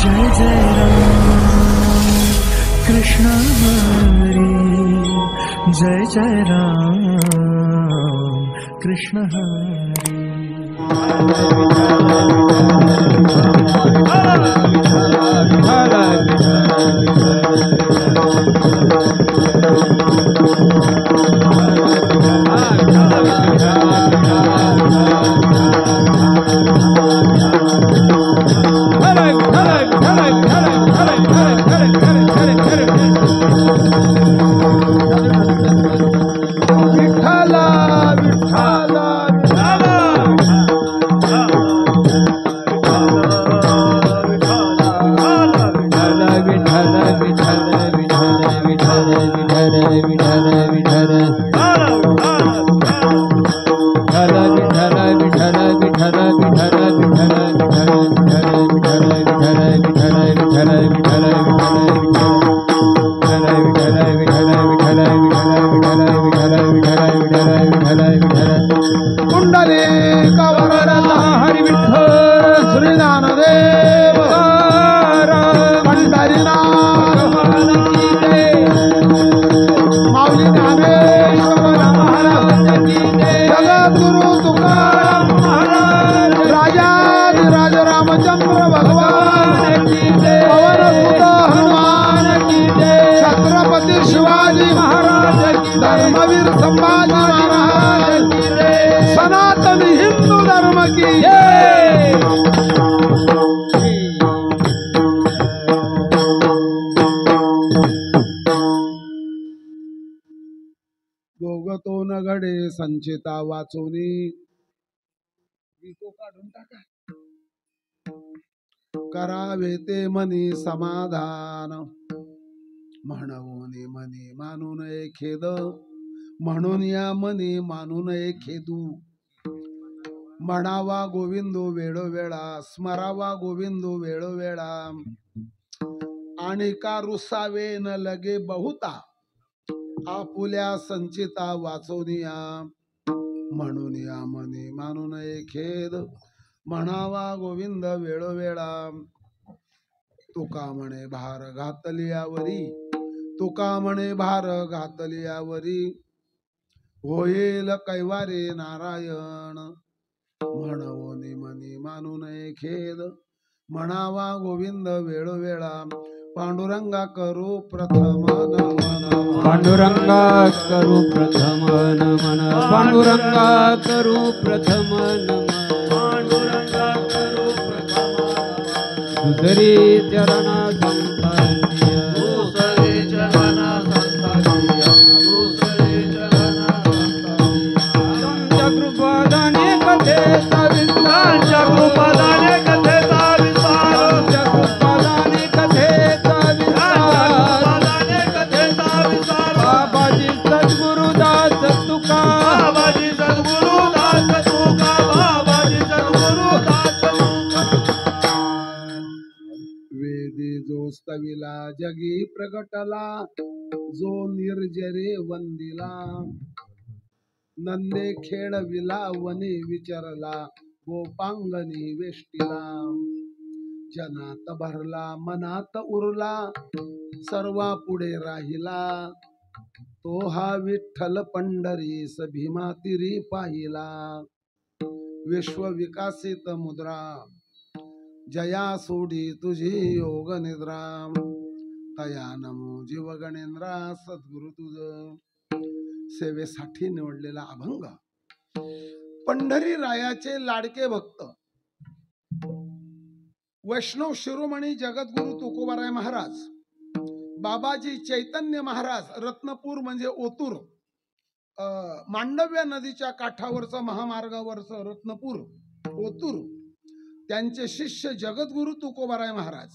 जय जय राम कृष्ण हरी जय जय राम कृष्ण हरी भोगतो न घडे संचिता वाचोनी विको काढून टाका करावे ते मनी समाधान म्हणून मनी मानू नये खेद म्हणून या मनी मानू नये खेदू म्हणावा गोविंदो वेळोवेळा स्मरावा गोविंदो वेळोवेळा आणि का रुसावे न लगे बहुता आपुल्या संचिता वाचोनिया म्हणून या मनी मानू नये खेद म्हणावा गोविंद वेळोवेळा तुका म्हणे भार घातलियावरी तुका म्हणे भार घातलियावरी होईल कैवारे नारायण म्हणून मनी मानू नये खेद म्हणावा गोविंद वेळोवेळा पांडुरंगा करू प्रथम नमन पांडुरंगा करू प्रथम नमन पांडुरंगा करू प्रथम नमन पांडुरंगा करू प्रथम दुसरी चरण संतांय दुसरी चरण संतांय दुसरी चरण संतांय कृपादाने कथेचा विस्तार कृपादाने कथेचा स्तविला जगी प्रगटला जो निर्जरे वंदिला नंदे खेळविला वने विचरला गोपांगणी वेष्टीला जनात भरला मनात उरला सर्वा पुढे राहिला तो हा विठ्ठल पंढरीस भीमा तिरी पाहिला विश्व विकासित मुद्रा जया सोडी तुझी योग निद्रा तया नमो जीव गणेंद्रा सद्गुरु तुझ सेवेसाठी निवडलेला अभंग पंढरी रायाचे लाडके भक्त वैष्णव शिरोमणी जगद्गुरु तुकोबाराय महाराज बाबाजी चैतन्य महाराज रत्नपूर म्हणजे ओतूर मांडव्य नदीच्या काठावरचं महामार्गावरचं रत्नपूर ओतूर त्यांचे शिष्य जगद्गुरु तुकोबाराय महाराज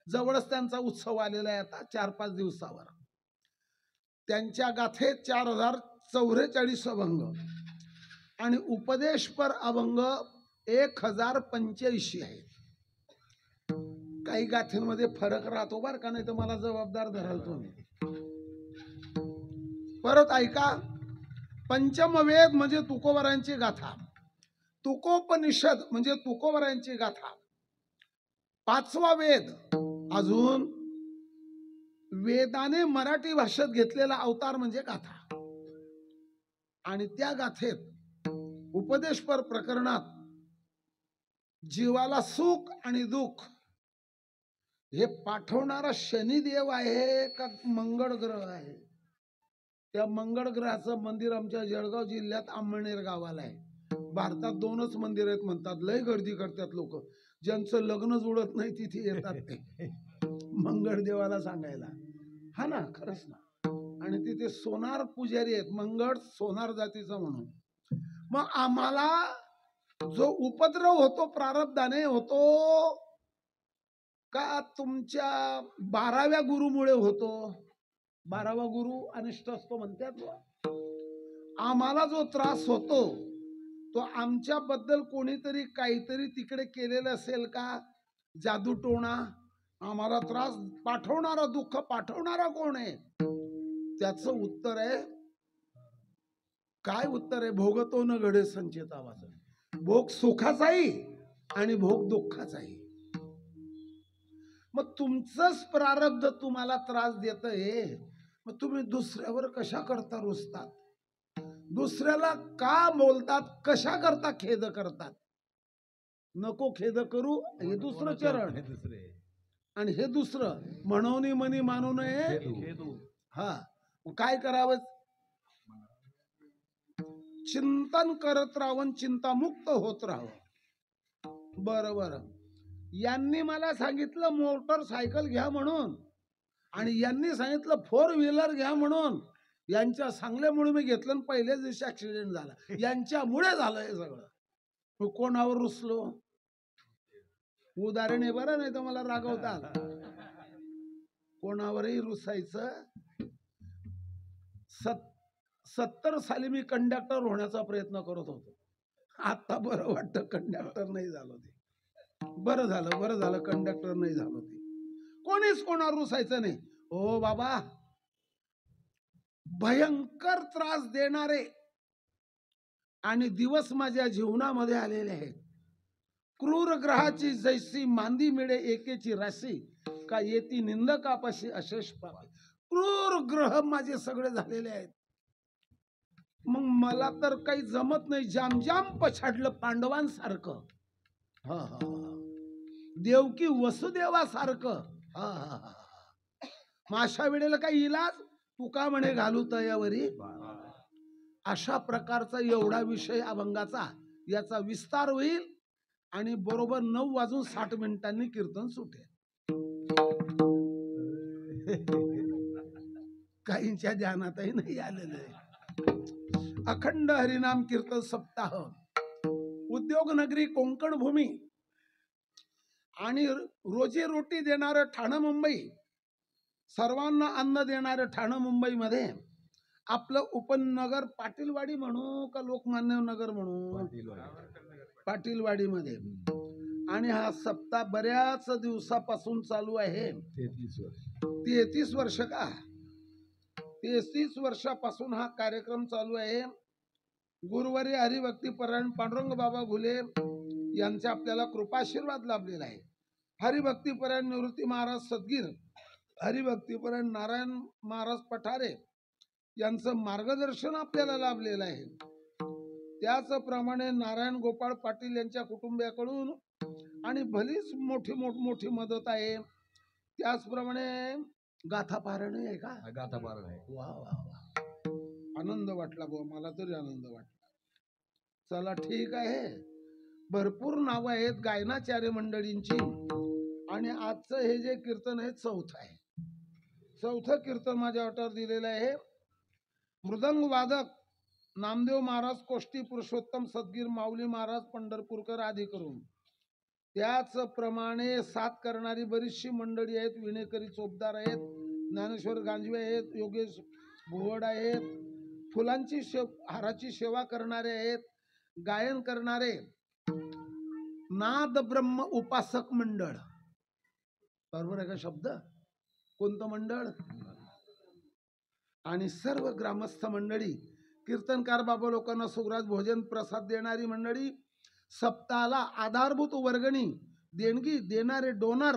जवळच त्यांचा उत्सव आलेला आहे आता 4-5 दिवसावर त्यांच्या गाथेत 4044 अभंग आणि उपदेशपर अभंग 1085 आहेत काही गाथींमध्ये फरक राहतो बर का नाही तर मला जबाबदार धराल तुम्ही परत ऐका पंचमवेद म्हणजे तुकोबारायांची गाथा तुकोपनिषद म्हणजे तुकोबारायांची गाथा 5वा वेद, अजून वेदाने मराठी भाषेत घेतलेला अवतार म्हणजे गाथा. आणि त्या गाथेत उपदेशपर प्रकरणात जीवाला सुख आणि दुःख हे पाठवणारा शनिदेव आहे का मंगळ ग्रह आहे? त्या मंगळ ग्रहाचं मंदिर आमच्या जळगाव जिल्ह्यात आंबळनेर गावाला आहे. भारतात 2च मंदिर आहेत म्हणतात. लय गर्दी करतात लोक. ज्यांचं लग्न जुळत नाही तिथे येतात ते मंगळ देवाला सांगायला. हा ना, खरंच ना. आणि तिथे सोनार पुजारी आहेत, मंगळ सोनार जातीचा म्हणून. मग आम्हाला जो उपद्रव होतो प्रारब्धाने होतो का तुमच्या 12व्या गुरुमुळे होतो? 12वा गुरु अनिष्ट असतो म्हणतात. आम्हाला जो त्रास होतो तो आमच्याबद्दल कोणीतरी काहीतरी तिकडे केलेलं असेल का? जादूटोणा. आम्हाला त्रास पाठवणारा, दुःख पाठवणारा कोण आहे? त्याचं उत्तर आहे, काय उत्तर आहे? भोगतो न घडे संचेता वाचन. भोग सुखाचाही आणि भोग दुःखाचाही. मग तुमचंच प्रारब्ध तुम्हाला त्रास देतंय, मग तुम्ही दुसऱ्यावर कशा करता रुसतात? दुसऱ्याला का बोलतात? कशा करता खेद करतात? नको खेद करू हे दुसरं चरण, आणि हे दुसरं म्हणून मनी मानू नये. हा, काय करावं? चिंतन करत राहावं, चिंतामुक्त होत राहावं. बरोबर. यांनी मला सांगितलं मोटरसायकल घ्या म्हणून, आणि यांनी सांगितलं 4 व्हीलर घ्या म्हणून. यांच्या सांगल्यामुळे मी घेतलं आणि पहिल्याच दिवशी ऍक्सिडेंट झाला. यांच्यामुळे झालं हे सगळं. मग कोणावर रुसलो? उदाहरण आहे बरं, नाही तर मला रागवता आलं. कोणावरही रुसायचं. 70 साली मी कंडक्टर होण्याचा प्रयत्न करत होतो. आता बरं वाटतं कंडक्टर नाही झालो ते. बरं झालं कंडक्टर नाही झालो ते. कोणीच कोणावर रुसायचं नाही. ओ बाबा, भयंकर त्रास देणारे आणि दिवस माझ्या जीवनामध्ये आलेले आहेत. क्रूर ग्रहाची जैसी मांदी मिळे एकेची राशी, का येती निंदकापाशी अशेष पापे. क्रूर ग्रह माझे सगळे झालेले आहेत. मग मला तर काही जमत नाही. जाम पछाडलं पांडवांसारखं. हा हा, देवकी वसुदेवासारखं. हा हा हा. मग अशा वेळेला काही इलाज? तुका म्हणे घालू तयावरी. अशा प्रकारचा एवढा विषय अभंगाचा, याचा विस्तार होईल आणि बरोबर 9:60 कीर्तन सुटेल. काहींच्या ध्यानातही नाही आलेलं आहे. अखंड हरिनाम कीर्तन सप्ताह, उद्योग नगरी कोकण भूमी आणि रोजी रोटी देणारं ठाणं मुंबई, सर्वांना अन्न देणारं ठाणं मुंबईमध्ये आपलं उपनगर पाटीलवाडी म्हणू का लोकमान्य नगर म्हणू? पाटीलवाडीमध्ये. आणि हा सप्ताह बऱ्याच दिवसापासून चालू आहे. 33 वर्ष का? 33 वर्षापासून हा कार्यक्रम चालू आहे. गुरुवारी हरिभक्तीपरायण पांडुरंग बाबा घुले यांचा आपल्याला कृपाशीर्वाद लाभलेला आहे. हरिभक्तीपरायण निवृत्ती महाराज सदगीर, हरिभक्तीपरायण नारायण महाराज पठारे यांचं मार्गदर्शन आपल्याला लाभलेलं आहे. त्याचप्रमाणे नारायण गोपाळ पाटील यांच्या कुटुंबियाकडून आणि भलीच मोठी मदत आहे. त्याचप्रमाणे गाथा पारायण आहे का? गाथा पारायण आहे. वा वा वा, आनंद वाटला बुवा, मला तरी आनंद वाटला. चला ठीक आहे. भरपूर नावं आहेत गायनाचार्य मंडळींची. आणि आजचं हे जे कीर्तन आहे 4थं आहे. 4थं कीर्तन माझ्या वाट्यावर दिलेलं आहे. मृदंग वादक नामदेव महाराज कोष्टी, पुरुषोत्तम सदगीर, माऊली महाराज पंढरपूरकर आदी करून. त्याचप्रमाणे साथ करणारी बरीचशी मंडळी आहेत. विणेकरी चोपदार आहेत, ज्ञानेश्वर गांजवे आहेत, योगेश भुवड आहेत, फुलांची हाराची सेवा करणारे आहेत, गायन करणारे नाद ब्रह्म उपासक मंडळ. बरोबर आहे का शब्द? कोणतं मंडळ? आणि सर्व ग्रामस्थ मंडळी, कीर्तनकार बाबा लोकांना सुखराज भोजन प्रसाद देणारी मंडळी, सप्ताहाला आधारभूत वर्गणी देणगी देणारे डोनर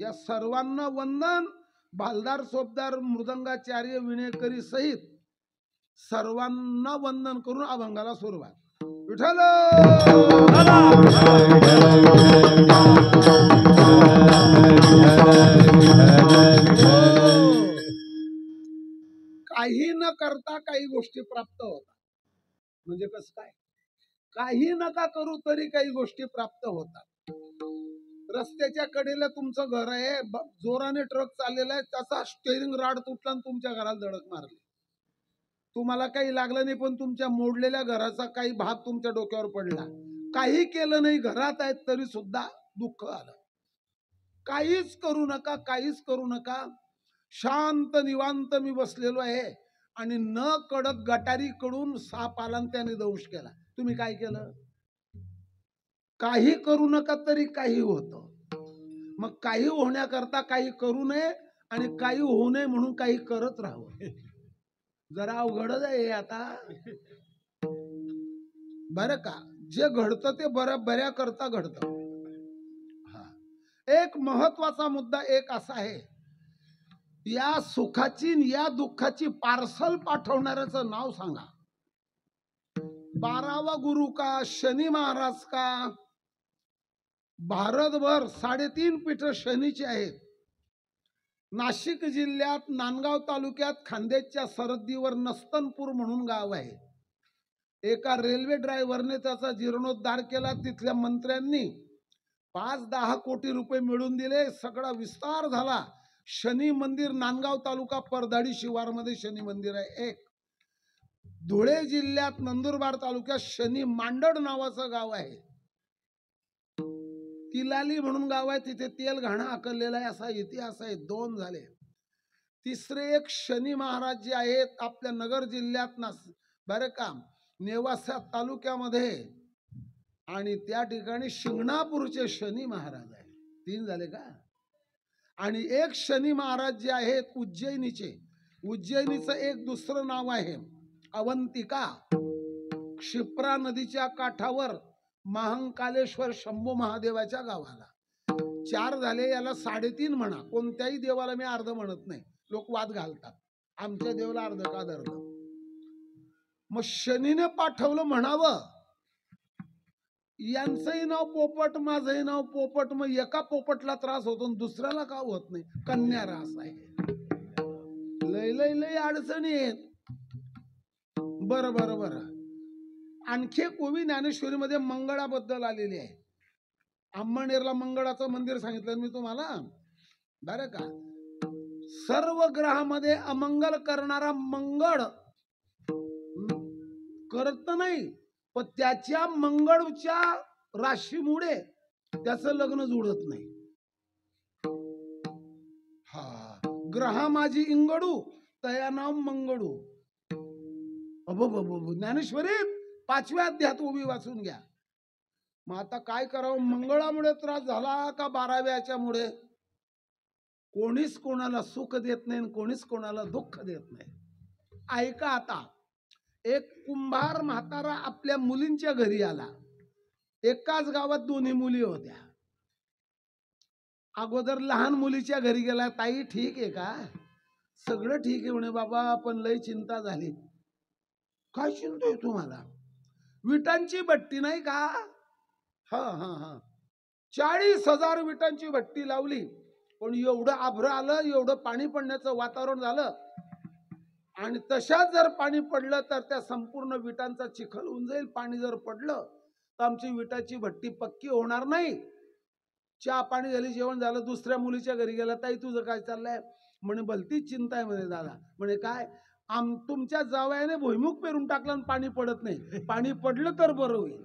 या सर्वांना वंदन. भालदार, सोपदार, मृदंगाचार्य, विणेकरी सहित सर्वांना वंदन करून अभंगाला सुरुवात. विठ्ठल काही न करता काही गोष्टी प्राप्त होतात. म्हणजे कसं काय? काही नका करू तरी काही गोष्टी प्राप्त होतात. रस्त्याच्या कडेला तुमचं घर आहे, जोराने ट्रक चाललेला आहे, त्याचा स्टेअरिंग राड तुटला आणि तुमच्या घराला धडक मारली. तुम्हाला काही लागलं नाही, पण तुमच्या मोडलेल्या घराचा काही भाग तुमच्या डोक्यावर पडला. काही केलं नाही, घरात आहेत तरी सुद्धा दुःख आलं. काहीच करू नका, काहीच करू नका. शांत निवांत मी बसलेलो आहे आणि न कडक गटारीकडून साप आला आणि त्याने दंश केला. तुम्ही काय केलं? काही करू नका तरी काही होतं. मग काही होण्याकरता काही करू नये आणि काही होऊ नये म्हणून काही करत राहावं. जरा अवघडच आहे आता, बरं का. जे घडतं ते बऱ्या करता घडतं. एक महत्वाचा मुद्दा एक असा आहे, या सुखाची या दुःखाची पार्सल पाठवणाऱ्याचं नाव सांगा. 12वा गुरु का, शनी महाराज का? भारतभर 3.5 पीठ शनीचे आहेत. नाशिक जिल्ह्यात नांदगाव तालुक्यात खान्देशच्या सरहद्दीवर नस्तनपूर म्हणून गाव आहे. एका रेल्वे ड्रायव्हरने त्याचा जीर्णोद्धार केला. तिथल्या मंत्र्यांनी 5-10 कोटी रुपये मिळवून दिले. सगळा विस्तार झाला. शनी मंदिर नांदगाव तालुका परदाडी शिवारमध्ये शनी मंदिर आहे. एक धुळे जिल्ह्यात नंदुरबार तालुक्यात शनी मांडड नावाचं गाव आहे. तिलाली म्हणून गाव आहे, तिथे तेल घाणा आकललेला आहे, असा इतिहास आहे. 2 झाले. तिसरे एक शनी महाराज जे आहेत आपल्या नगर जिल्ह्यात बरं का, नेवासा तालुक्यामध्ये, आणि त्या ठिकाणी शिंगणापूरचे शनी महाराज आहे. 3 झाले का? आणि एक शनी महाराज जे आहेत उज्जैनीचे. उज्जैनीचं एक दुसरं नाव आहे अवंतिका. क्षिप्रा नदीच्या काठावर महांकालेश्वर शंभू महादेवाच्या गावाला. 4 झाले. याला 3.5 म्हणा. कोणत्याही देवाला मी अर्ध म्हणत नाही, लोक वाद घालतात. आमच्या देवाला अर्ध का धरलं? मग शनीने पाठवलं म्हणावं. यांचंही नाव पोपट, माझंही नाव पोपट. मग एका पोपटला त्रास होतो दुसऱ्याला का होत नाही? कन्या रास आहे. लय लय लय अडचणी आहेत. बरं बरं बरं. आणखी एक ओवी ज्ञानेश्वरीमध्ये मंगळाबद्दल आलेली आहे. अंमळनेरला मंगळाचं मंदिर सांगितलं मी तुम्हाला, बरं का. सर्व ग्रहामध्ये अमंगल करणारा मंगळ करत नाही, पण त्याच्या मंगळच्या राशीमुळे त्याचं लग्न जुळत नाही. हा ग्रहा माझी इंगडू तया नाव मंगळू. ज्ञानेश्वरीत 5व्या अध्यायात उभी वाचून घ्या. मग आता काय करावं? मंगळामुळे त्रास झाला का 12व्याच्यामुळे? कोणीच कोणाला सुख देत नाही, कोणीच कोणाला दुःख देत नाही. ऐका आता. एक कुंभार म्हातारा आपल्या मुलींच्या घरी आला. एकाच गावात 2 मुली होत्या. अगोदर लहान मुलीच्या घरी गेला. ताई ठीक आहे का? सगळं ठीक आहे म्हणे. बाबा पण लय चिंता झाली. काय चिंता आहे तुम्हाला? विटांची भट्टी नाही का? हा हा हा 40,000 विटांची भट्टी लावली. पण एवढं आभ्र आलं, एवढं पाणी पडण्याचं वातावरण झालं, आणि तशाच जर पाणी पडलं तर त्या संपूर्ण विटांचा चिखल होऊन जाईल. पाणी जर पडलं तर आमची विटाची भट्टी पक्की होणार नाही. चहा पाणी झाली, जेवण झालं. दुसऱ्या मुलीच्या घरी गेला. ताई तुझं काय चाललंय? म्हणे भलतीच चिंता आहे म्हणे. दादा म्हणे काय? तुमच्या जावयाने भुईमुग पेरून टाकलं आणि पाणी पडत नाही. पाणी पडलं तर बरं होईल.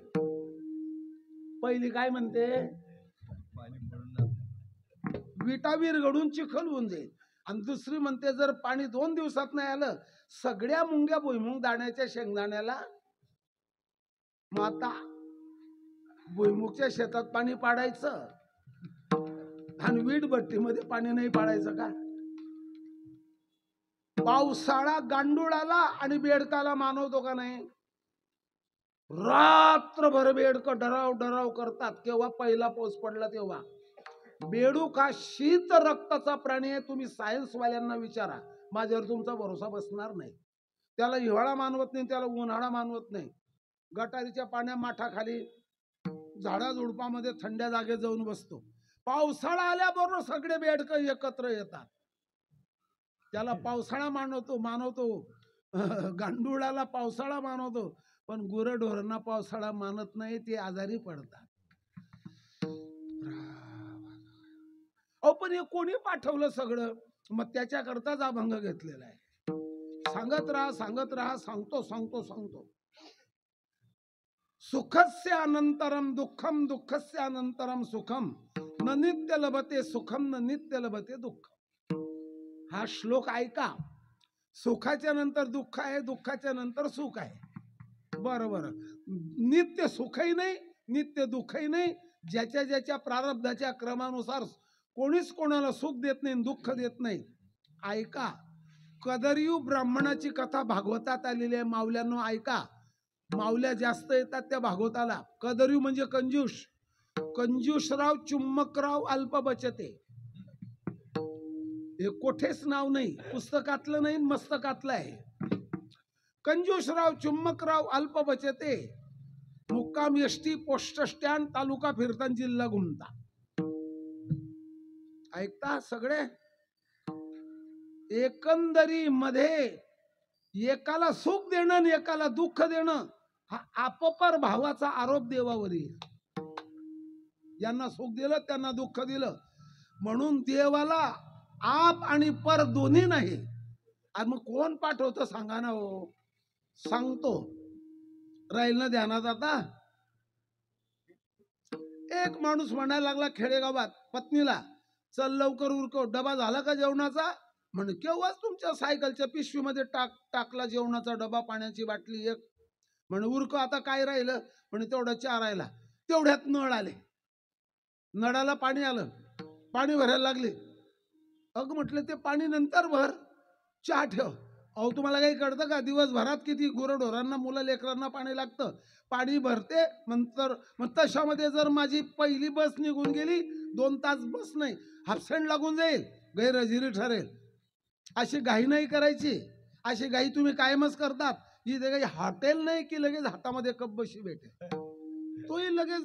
पहिली काय म्हणते? विटावीर घडून चिखल होऊन जाईल. आणि दुसरी म्हणते जर पाणी 2 दिवसात नाही आलं, सगळ्या मुंग्या भुईमुग दाण्याच्या शेंगदाण्याला. मग आता भुईमुगच्या शेतात पाणी पाडायचं आणि वीट भट्टीमध्ये पाणी नाही पाडायचं का? पावसाळा गांडुळाला आणि बेडकाला मानवतो का नाही? रात्रभर बेडकं डराव डराव करतात. केव्हा पहिला पाऊस पडला तेव्हा. बेडूक हा शीत रक्ताचा प्राणी आहे. तुम्ही सायन्सवाल्यांना विचारा, माझ्यावर तुमचा भरोसा बसणार नाही. त्याला हिवाळा मानवत नाही, त्याला उन्हाळा मानवत नाही. गटारीच्या पाण्या माठाखाली झाडाझुडपामध्ये थंड्या जागेत जाऊन बसतो. पावसाळा आल्याबरोबर सगळे बेडकं एकत्र येतात. त्याला पावसाळा मानवतो गांडुळाला पावसाळा मानवतो, पण गुरढोरांना पावसाळा मानत नाही, ते आजारी पडतात. पण हे कोणी पाठवलं सगळं? मग त्याच्याकरताच अभंग घेतलेला आहे. सांगत राहा सांगतो. सुखस्य अनंतरम दुःखम, दुःखस्य अनंतरम सुखम, न नित्य लभते सुखम, न नित्य लभते दुःख. हा श्लोक ऐका. सुखाच्या नंतर दुःख आहे, दुःखाच्या नंतर सुख आहे. बरोबर. नित्य सुखही नाही, नित्य दुःखही नाही. ज्याच्या ज्याच्या प्रारब्धाच्या क्रमानुसार कोणीच कोणाला सुख देत नाही, दुःख देत नाही. ऐका, कदरीयू ब्राह्मणाची कथा भागवतात आलेली आहे. मावल्यांनो ऐका, मावल्या जास्त येतात त्या भागवताला. कदरीयू म्हणजे कंजूस. कंजूसराव चुम्मकराव अल्प बचते. हे कोठेच नाव नाही, पुस्तकातलं नाही, मस्तकातलं आहे. कंजूसराव चुम्मकराव अल्प बचते, मुक्काम एसटी पोस्ट स्टँड, तालुका फिरतान, जिल्हा घुमता. ऐकता सगळे? एकंदरी मध्ये एकाला सुख देणं आणि एकाला दुःख देणं हा आपपर भावाचा आरोप देवावर येईल. यांना सुख दिलं, त्यांना दुःख दिलं, म्हणून देवाला आप आणि पर दोन्ही नाही. आणि मग कोण पाठवतं सांगा ना हो? सांगतो, राहील ना ध्यानात आता. एक माणूस म्हणायला लागला खेडेगावात पत्नीला, चल लवकर उरकव, डबा झाला का जेवणाचा? म्हणे केव्हाच तुमच्या सायकलच्या पिशवीमध्ये टाकला जेवणाचा डबा, पाण्याची बाटली एक. म्हणे उरकव, आता काय राहिलं? म्हणे तेवढा चहा राहिला. तेवढ्यात नळ आले, नळाला पाणी आलं, पाणी भरायला लागले. अग म्हटलं ते पाणी नंतर भर, चहा ठेव. अहो तुम्हाला काही कळतं का? दिवसभरात किती गुरढोरांना, मुलं लेकरांना पाणी लागतं. पाणी भरते नंतर. मग तशामध्ये जर माझी पहिली बस निघून गेली, 2 तास बस नाही, हाफसेंड लागून जाईल, गैरहजेरी ठरेल. अशी घाई नाही करायची. अशी घाई तुम्ही कायमच करतात. इथे काही हॉटेल नाही की लगेच हातामध्ये कप बशी भेटेल. तोही लगेच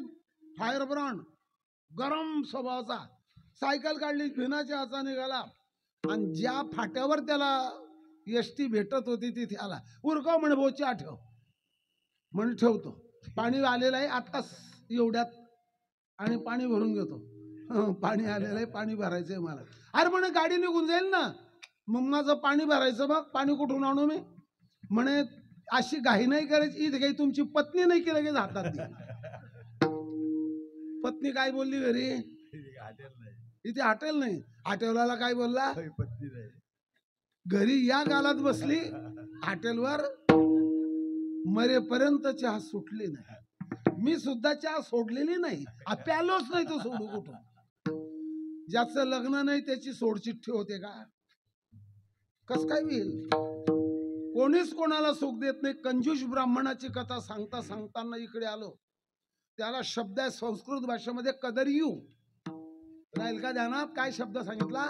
फायर ब्रँड गरम स्वभावाचा. सायकल काढली, भिनाच्या हाचा निघाला, आणि ज्या फाट्यावर त्याला एसटी भेटत होती तिथे आला. उरकाव म्हणे भाऊ चहा ठेव. म्हणे ठेवतो. पाणी आलेलं आहे आत्ताच एवढ्यात, आणि पाणी भरून घेतो. पाणी आलेलं आहे, पाणी भरायचंय मला. अरे म्हणे गाडी निघून जाईल ना. मग माझं पाणी भरायचं, मग पाणी कुठून आणू मी? म्हणे अशी घाई नाही करायची. इथे काही तुमची पत्नी नाही की लगेच हातात दे. पत्नी काय बोलली घरी? इथे हॉटेल नाही. हॉटेलवाला काय बोलला? घरी या गालात बसली, हॉटेलवर मरेपर्यंत चहा सुटली नाही. मी सुद्धा चहा सोडलेली नाही, प्यालोच नाही. तो सोडू कुठून? ज्याचं लग्न नाही त्याची सोडचिठ्ठी होते का? कस काय होईल? कोणीच कोणाला सुख देत नाही. कंजूस ब्राह्मणाची कथा सांगता सांगताना इकडे आलो. त्याला शब्द आहे संस्कृत भाषेमध्ये कदरीयू. राहील का ध्यानात? काय शब्द सांगितला?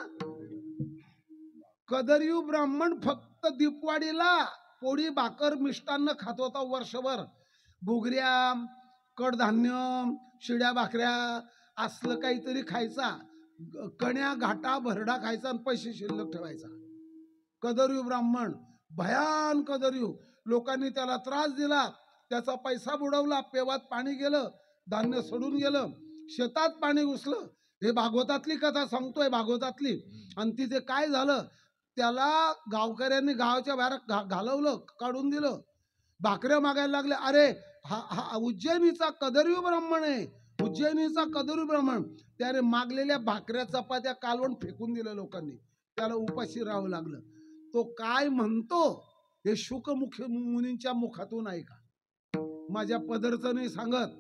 कदरीयू ब्राह्मण फक्त दीपवाडीला पोळी भाकर मिष्टान्न खात होता वर्षभर. घुगऱ्या, कडधान्य, शिड्या भाकऱ्या असलं काहीतरी खायचा. कण्या घाटा भरडा खायचा आणि पैसे शिल्लक ठेवायचा. कदरीयू ब्राह्मण भयान कदरीयू. लोकांनी त्याला त्रास दिला, त्याचा पैसा बुडवला, पेवात पाणी गेलं, धान्य सोडून गेलं, शेतात पाणी घुसलं. हे भागवतातली कथा सांगतोय, भागवतातली. आणि तिथे काय झालं? त्याला गावकऱ्यांनी गावाच्या बाहेर घालवलं, काढून दिलं. भाकऱ्या मागायला लागले. अरे हा उज्जैनीचा कदरीयू ब्राह्मण आहे, उज्जैनीचा कदरीयू ब्राह्मण. त्याने मागलेल्या भाकऱ्या चपात्या कालवण फेकून दिलं लोकांनी. त्याला उपाशी राहावं लागलं. तो काय म्हणतो हे शुकमुख मुनींच्या मुखातून ऐका. माझ्या पदरचं नाही सांगत.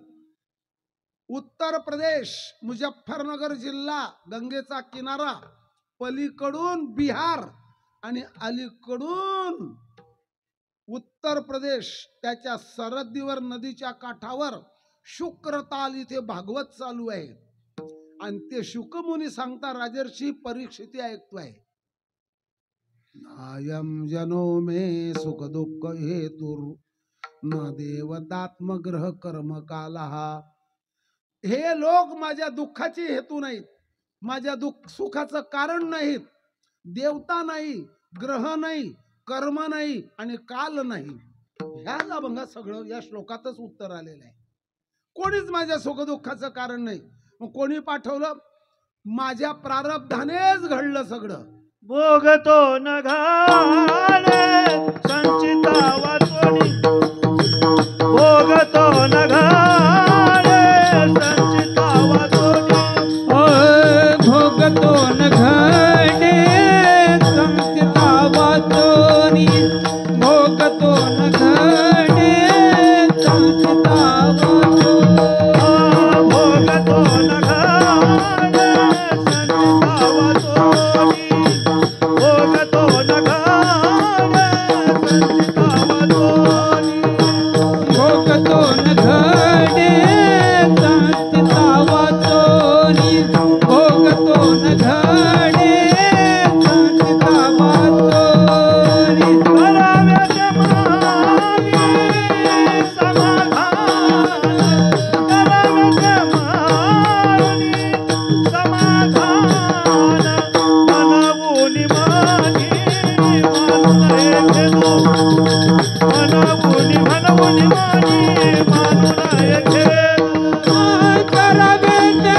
उत्तर प्रदेश, मुजफ्फरनगर जिल्हा, गंगेचा किनारा, पलीकडून बिहार आणि अलीकडून उत्तर प्रदेश त्याच्या सरहद्दीवर नदीच्या काठावर शुक्रताल इथे भागवत चालू आहे आणि ते शुकमुनी सांगता राजर्षी परीक्षिती ऐकतोय. नायम जनो मे सुख दुःख हेतुर न देवतात्मग्रह कर्म कालहा. हे लोक माझ्या दुःखाची हेतू नाहीत, माझ्या सुखाचं कारण नाहीत. देवता नाही, ग्रह नाही, कर्म नाही आणि काल नाही. ह्या अभंगात सगळं या श्लोकातच उत्तर आलेलं आहे. कोणीच माझ्या सुखदुःखाचं कारण नाही. मग कोणी पाठवलं? माझ्या प्रारब्धानेच घडलं सगळं. भोगतो न घाले संचिता वाचोनी, भोगतो न घाले संचिता वाचोनी, भोगतो न घाले संचिता वाचोनी, भोगतो न घाले संचिता वाचोनी, भोगतो न घाले संचिता वाचोनी, भोगतो न घाले संचिता वाचोनी, भोगतो न घाले संचिता वाचोनी, भोगतो न घाले संचिता वाचोनी. कराव्याच्या मागे समाधान, कराव्याच्या मागे समाधान, मनवूनी मागे मानून येतो, मनवूनी मागे मानून येतो. करावे ते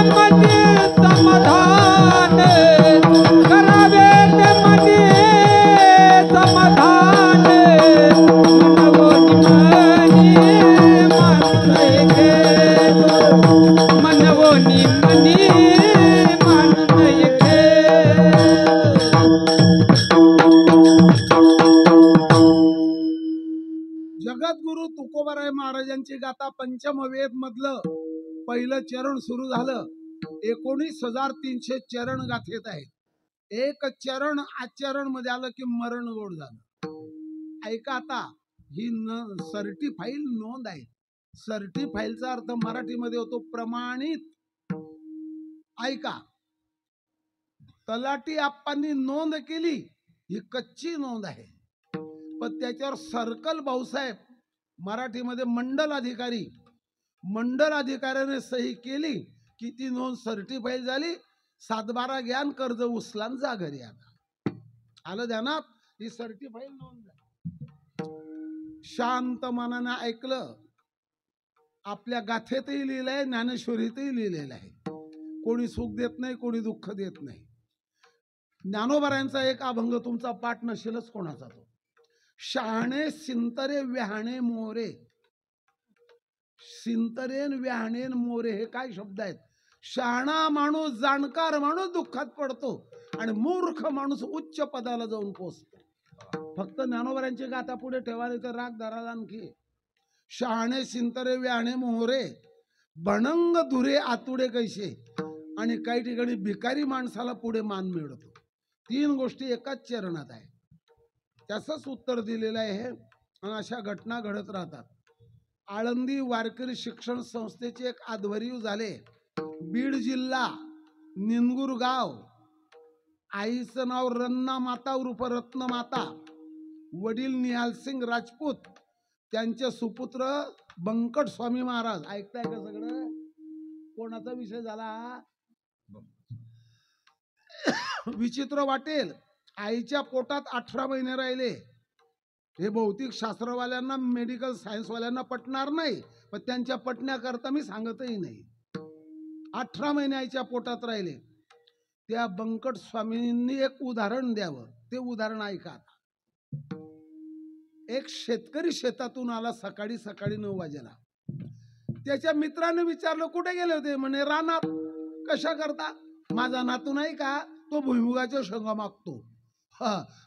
मध्ये समाधान, करावे ते मध्ये समाधान, मनवूनी मागे मानून येतो, मनवूनी मानून येतो. जगद्गुरु तुकोबाराय महाराजांची गाथा पंचम वेद मधलं पहिलं चरण सुरू झालं. 19,300 चरण गाथेत आहेत. एक चरण आचरण मध्ये आलं की मरण गोड झालं. ऐका आता, ही सर्टिफाईल नोंद आहे. सर्टिफाईलचा अर्थ मराठीमध्ये होतो प्रमाणित. ऐका, तलाठी आप्पांनी नोंद केली, ही कच्ची नोंद आहे. पण त्याच्यावर सर्कल भाऊसाहेब, मराठीमध्ये मंडल अधिकारी, मंडल अधिकाऱ्याने सही केली की ती नोंद सर्टिफाईड झाली. 7-12 ज्ञान कर्ज उचलान जा घरी. आता आलं ध्यानात, ही सर्टिफाईड नोंद झाली. शांत मनाने ऐकलं. आपल्या गाथेतही लिहिलंय, ज्ञानेश्वरीतही लिहिलेलं आहे. कोणी सुख देत नाही, कोणी दुःख देत नाही. ज्ञानोबारायांचा एक अभंग तुमचा पाठ नसेलच कोणाचा, तो शहाणे सिंतरे व्याहाणे मोरे. सिंतरेन व्याहाणेन मोरे हे काय शब्द आहेत? शहाणा माणूस, जाणकार माणूस दुःखात पडतो आणि मूर्ख माणूस उच्च पदाला जाऊन पोहोचतो. फक्त ज्ञानोबारांची गाथा पुढे ठेवा, नाही तर राग धराला आणखी. शहाणे सिंतरे व्याहाणे मोरे, भणंग धुरे आतुडे कैसे. आणि काही ठिकाणी भिकारी माणसाला पुढे मान मिळतो. 3 गोष्टी एकाच चरणात आहे. त्याचंच उत्तर दिलेलं आहे. आणि अशा घटना घडत राहतात. आळंदी वारकरी शिक्षण संस्थेचे एक आध्वर्यू झाले. बीड जिल्हा, निनगुर गाव. आईचं नाव रन्ना माता उर्फ रत्न माता. वडील निहालसिंग राजपूत. त्यांचे सुपुत्र बंकट स्वामी महाराज. ऐकताय का सगळं? कोणाचा विषय झाला? विचित्र वाटेल, आईच्या पोटात 18 महिने राहिले. हे भौतिक शास्त्रवाल्यांना, मेडिकल सायन्सवाल्यांना पटणार नाही, पण त्यांच्या पटण्याकरता मी सांगतही नाही. 18 महिने आईच्या पोटात राहिले. त्या बंकट स्वामींनी एक उदाहरण द्यावं. ते उदाहरण ऐका. एक शेतकरी शेतातून आला सकाळी 9 वाजेला. त्याच्या मित्राने विचारलं, कुठे गेले होते? म्हणे रानात. कशा करता? माझा नातू नाही का, तो भुईमुगाच्या शेंगा मागतो.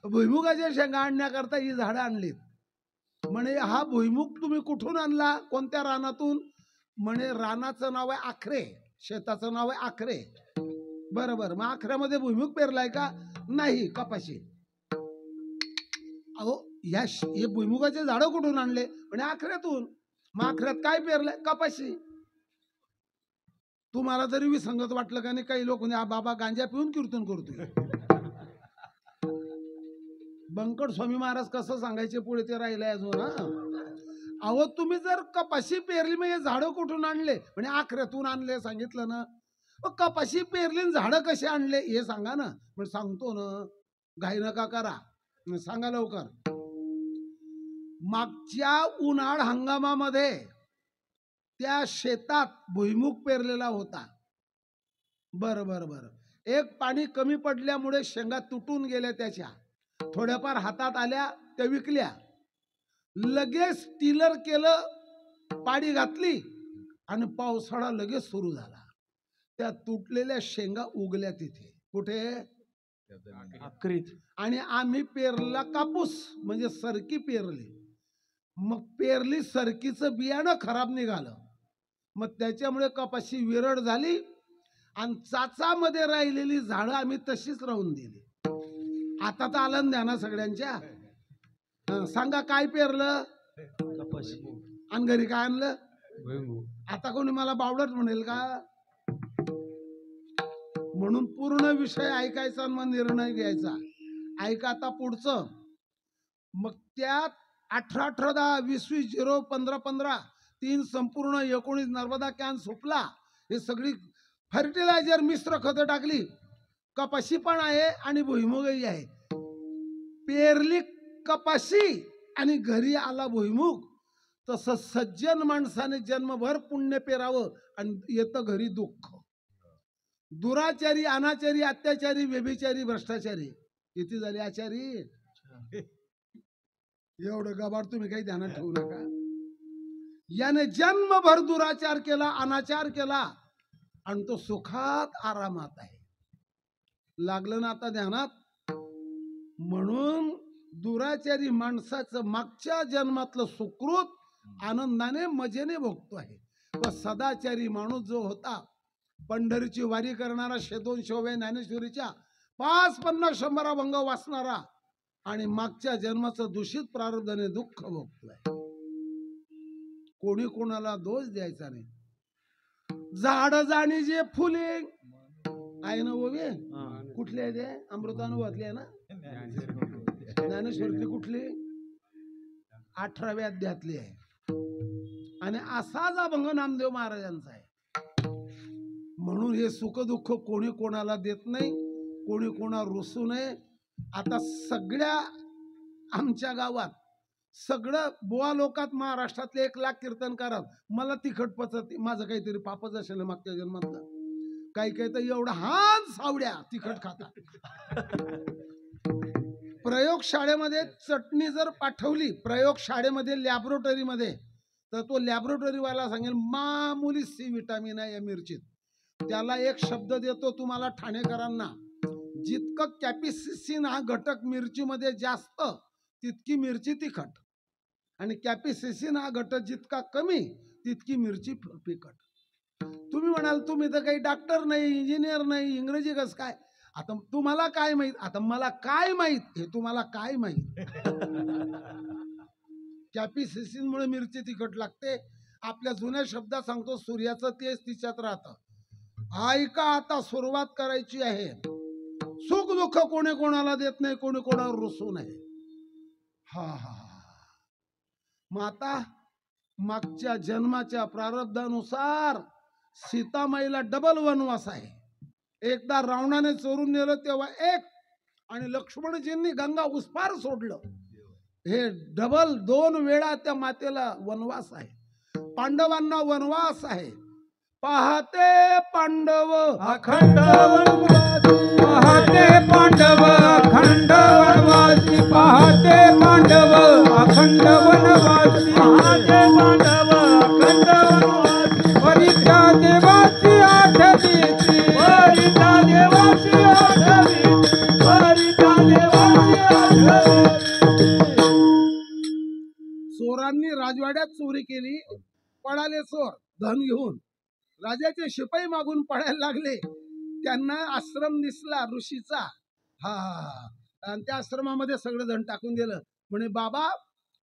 भुईमुगाच्या शेंगा आणण्याकरता ही झाडं आणलीत. म्हणे हा भुईमुग तुम्ही कुठून आणला? कोणत्या रानातून? म्हणे रानाचं नाव आहे आखरे, शेताचं नाव आहे आखरे. बरोबर, मग आखऱ्यामध्ये भुईमुग पेरलाय का? नाही, कपाशी. अहो हे भुईमुगाचे झाडं कुठून आणले? म्हणे आखऱ्यातून. मग आखऱ्यात काय पेरलंय? कपाशी. तुम्हाला जरी विसंगत वाटलं का नाही, काही लोक म्हणजे बाबा गांजा पिऊन कीर्तन करतोय. बंकट स्वामी महाराज कसं सांगायचे पुढे ते राहिलंय अजून. अहो तुम्ही जर कपाशी पेरली मग हे झाडं कुठून आणले? म्हणजे आखऱ्यातून आणले सांगितलं ना. मग कपाशी पेरली झाडं कसे आणले हे सांगा ना. म्हणजे सांगतो ना, घाई नका करा, सांगा लवकर. मागच्या उन्हाळ हंगामामध्ये त्या शेतात भुईमुग पेरलेला होता. बरं बरं बरं. एक पाणी कमी पडल्यामुळे शेंगा तुटून गेल्या, त्याच्या थोड्याफार हातात आल्या, त्या विकल्या. लगेच टिलर केलं, पाडी घातली आणि पावसाळा लगेच सुरू झाला. त्या तुटलेल्या शेंगा उगल्या तिथे. कुठे? आखरीत. आणि आम्ही पेरला कापूस, म्हणजे सरकी पेरली. मग पेरली, सरकीचं बियाणं खराब निघालं. मग त्याच्यामुळे कपाशी विरड झाली आणि चाचामध्ये राहिलेली झाडं आम्ही तशीच राहून दिली. आता तर आलं ध्याना सगळ्यांच्या. सांगा काय पेरलं? कपाशी. आणि घरी काय आणलं? आता कोणी मला बावडट म्हणेल का? म्हणून पूर्ण विषय ऐकायचा आणि मग निर्णय घ्यायचा. ऐका आता पुढचं. मग त्यात 18-18, 10, 20-20, 0, 15-15, 3 संपूर्ण 19 नर्मदा कॅन सुपला, हे सगळी फर्टिलायझर मिश्र खतं टाकली. कपाशी पण आहे आणि भुईमुगही आहे. पेरली कपाशी आणि घरी आला भुईमुग. तसं सज्जन माणसाने जन्मभर पुण्य पेरावं आणि येतं घरी दुःख. दुराचारी, अनाचारी, अत्याचारी, व्यभिचारी, भ्रष्टाचारी किती झाले आचारी? एवढं गबाड तुम्ही काही ध्यानात ठेवू नका. याने जन्मभर दुराचार केला, अनाचार केला आणि तो सुखात आरामात आहे. लागलं ना आता ध्यानात? म्हणून दुराचारी माणसाचं मागच्या जन्मातलं सुकृत आनंदाने मजेने भोगतो आहे. व सदाचारी माणूस जो होता, पंढरीची वारी करणारा, 102 ज्ञानेश्वरीच्या 5-50-100 अभंग वाचणारा आणि मागच्या जन्माचं दूषित प्रारब्धाने दुःख भोगतोय. कोणी कोणाला दोष द्यायचा नाही. झाड जाणी जे फुले आहे ना ओवे, कुठले आहे ते? अमृतानुभवातली आहे ना, ज्ञानेश्वरीतली कुठली? 18व्या अध्यायातली आहे. आणि असाच अभंग नामदेव महाराजांचा आहे. म्हणून हे सुख दुःख कोणी कोणाला देत नाही, कोणी कोणा रुसू नये. आता सगळ्या आमच्या गावात सगळं बुवा लोकात, महाराष्ट्रातले 1 लाख कीर्तनकारात मला तिखट पचत, माझं काहीतरी पापच असेल मागच्या जन्मातलं. काही काही तर एवढं हान सावड्या तिखट खातात. प्रयोगशाळेमध्ये चटणी जर पाठवली, प्रयोगशाळेमध्ये लॅबोरेटरीमध्ये, तर तो लॅबोरेटरीवाला सांगेल मामुली C विटामिन आहे या मिरचीत. त्याला एक शब्द देतो तुम्हाला ठाणेकरांना, जितकं कॅपिसिसिन हा घटक मिरचीमध्ये जास्त तितकी मिरची तिखट, आणि कॅपिसिसिन हा घटक जितका कमी तितकी मिरची फिकट. तुम्ही म्हणाल तुम्ही तर काही डॉक्टर नाही, इंजिनियर नाही, इंग्रजी कसं काय? आता तुम्हाला काय माहित? आता मला काय माहित हे तुम्हाला काय माहित? कॅपिसिसिन मुळे मिरची तिखट लागते. आपल्या जुन्या शब्दात सांगतो, सूर्याचं तेज तिच्यात राहतं. ऐका, आता सुरुवात करायची आहे. सुख दुःख कोणी कोणाला देत नाही, कोणी कोणावर रुसू नये. हा हा. मग आता मागच्या जन्माच्या प्रारब्धानुसार सीतामाईला डबल वनवास आहे. एकदा रावणाने चोरून नेलं तेव्हा एक, आणि लक्ष्मणजींनी गंगा उसपार सोडलं. हे डबल 2 वेळा त्या मातेला वनवास आहे. पांडवांना वनवास आहे. पाहते पांडव अखंड वनवासी, पाहते पांडव अखंड वनवासी, पाहते पांडव अखंड वनवासी, पाहते पांडव अखंड वनवासी. परीक्षा देवाची आठवीची, परीक्षा देवाची आठवीची, परीक्षा देवाची आठवीची. चोरांनी राजवाड्यात चोरी केली, पळाले चोर धन घेऊन. राजाचे शिपाई मागून पळायला लागले. त्यांना आश्रम दिसला ऋषीचा. हा, आणि त्या आश्रमामध्ये सगळं धन टाकून दिलं. म्हणे बाबा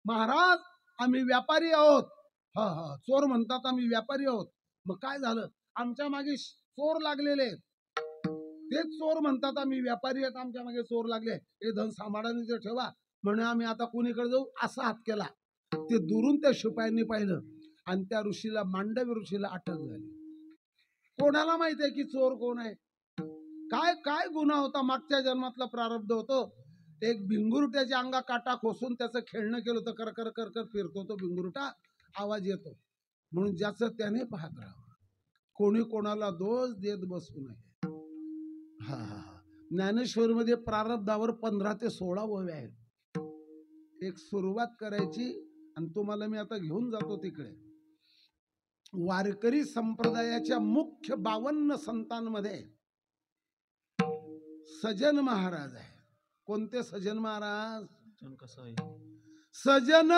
महाराज आम्ही व्यापारी आहोत. हा हा, चोर म्हणतात आम्ही व्यापारी आहोत. मग काय झालं? आमच्या मागे चोर लागलेले आहेत. तेच चोर म्हणतात आम्ही व्यापारी आहेत, आमच्या मागे चोर लागले, हे धन सांभाळून इथे ठेवा. म्हणे आम्ही आता कोणीकडे जाऊ? असा हात केला. ते दुरून त्या शिपायांनी पाहिलं आणि त्या ऋषीला, मांडव्य ऋषीला अटक झाली. कोणाला माहित आहे की चोर कोण आहे? काय काय गुन्हा होता? मागच्या जन्मातला प्रारब्ध होतो. एक भिंगुरट्याच्या अंगा काटा खोसून त्याचं खेळणं केलं होतं. कर कर कर कर फिरतो तो भिंगुरटा, आवाज येतो. म्हणून ज्याचं त्याने पाहत राहावं, कोणी कोणाला दोष देत बसू नये. हा हा हा, ज्ञानेश्वरीमध्ये प्रारब्धावर 15 ते 16 ओव्या आहेत. एक सुरुवात करायची आणि तुम्हाला मी आता घेऊन जातो तिकडे. वारकरी संप्रदायाच्या मुख्य 52 संतांमध्ये सजन महाराज आहे. कोणते सजन महाराज? कसं आहे? सजन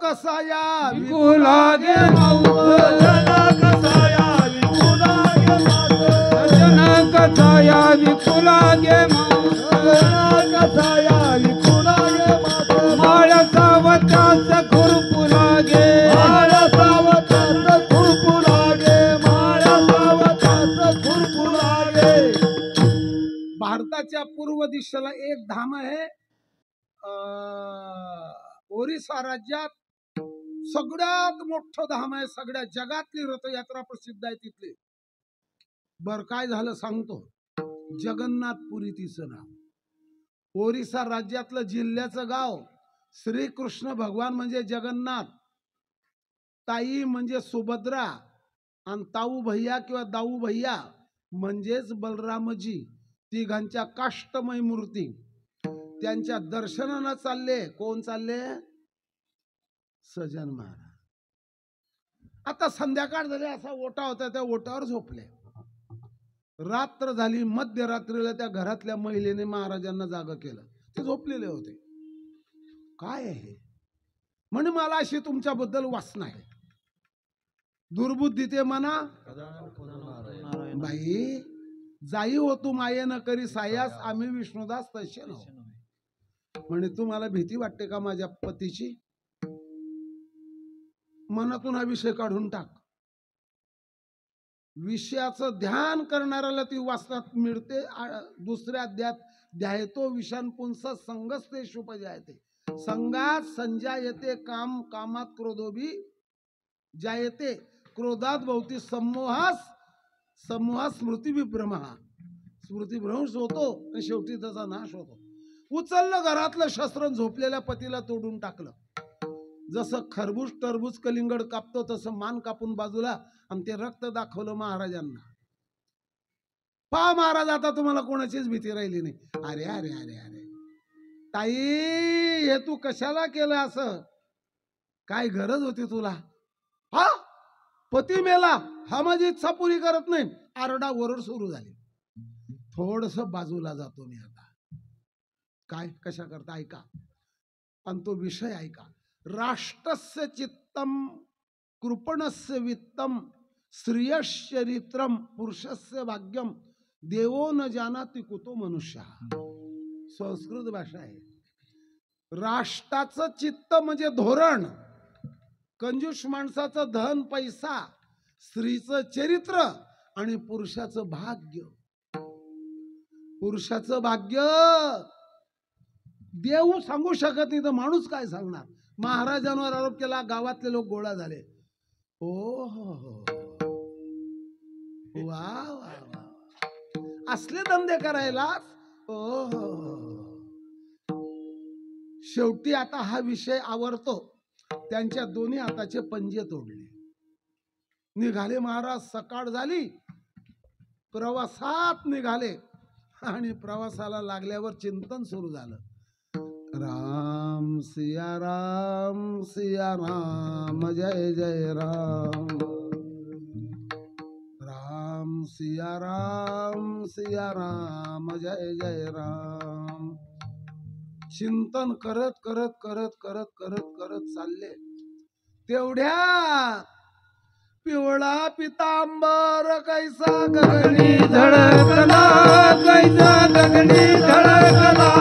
कसाया विकुला गे माऊ, सजन कसाया विकुला गे माऊ, सजन कसाया विकुला गे माऊ, सजन कसाया विकुला गे माऊ, माळ सावताच खुरपुला गे, माळ सावताच खुरपुला गे, माळ सावताच खुरपुला गे. भारताच्या पूर्व दिशेला एक धाम आहे. ओरिसा राज्यात सगळ्यात मोठं धाम आहे. सगळ्या जगातली रथयात्रा प्रसिद्ध आहे तिथली. बर काय झालं सांगतो. जगन्नाथपुरी तिचं नाव. ओरिसा राज्यातलं जिल्ह्याचं गाव. श्रीकृष्ण भगवान म्हणजे जगन्नाथ, ताई म्हणजे सुभद्रा आणि ताऊ भैया किंवा दाऊ भैया म्हणजेच बलरामजी, तिघांच्या काष्टमय मूर्ती. त्यांच्या दर्शनाला चालले. कोण चालले? सजन महाराज. आता संध्याकाळ झाली, असा ओटा होता, त्या ओटावर झोपले. रात्र झाली, मध्यरात्रीला त्या घरातल्या महिलेने महाराजांना जाग केलं. ते झोपलेले होते. काय आहे म्हणे? मला अशी तुमच्याबद्दल वासना आहे. दुर्बुद्धी ते म्हणा. बाई जाई हो तू माये न करी सायास, आम्ही विष्णुदास तसे नव्ह. म्हणे तुम्हाला भीती वाटते का माझ्या पतीची? मनातून हा विषय काढून टाक. विषयाचं ध्यान करणाऱ्याला ती वासनात मिळते. दुसऱ्या अध्यायात ध्यायतो विषान पुंस संगस्ते शुपजायते, संगात संजायते काम, कामात क्रोधोभी जायते, क्रोधात भोवती समोहास, समूहात स्मृती विभ्रम. स्मृतीभ्रंश होतो आणि शेवटी त्याचा नाश होतो. उचललं घरातलं शस्त्र, झोपलेल्या पतीला तोडून टाकलं. जसं खरबूज टरबूज कलिंगड कापतो तसं मान कापून बाजूला आणि ते रक्त दाखवलं महाराजांना. पहा महाराज, आता तुम्हाला कोणाचीच भीती राहिली नाही. अरे अरे अरे अरे ताई, हे तू कशाला केलं असं? काय गरज होती तुला? हा पती मेला, हा माझी इच्छा पुरी करत नाही. आरडा ओरड सुरू झाली. थोडस बाजूला जातो मी आता. काय कशा करता ऐका, आणि तो विषय ऐका. राष्ट्रस्य चित्तम कृपणस्य वित्तम स्त्रियश्चरित्रम पुरुषस्य भाग्यम देवो न जानाति कुतो मनुष्य. संस्कृत भाषा आहे. राष्ट्राचं चित्त म्हणजे धोरण, कंजूस माणसाचं धन पैसा, स्त्रीचं चरित्र आणि पुरुषाचं भाग्य. पुरुषाचं भाग्य देव सांगू शकत नाही तर माणूस काय सांगणार? महाराजांवर आरोप केला, गावातले लोक गोळा झाले. ओ हो, वा वा वा, असले धंदे करायला. ओ शेवटी आता हा विषय आवरतो. त्यांच्या दोन्ही हाताचे पंजे तोडले. निघाले महाराज. सकाळ झाली, प्रवासात निघाले आणि प्रवासाला लागल्यावर चिंतन सुरू झालं. राम सिया राम जय जय राम, राम सिया राम जय जय राम. चिंतन करत करत करत करत करत करत चालले. तेवढ्या पिवळा पितांबर कैसा गगनी धडकला, कैसा गगनी धडकला,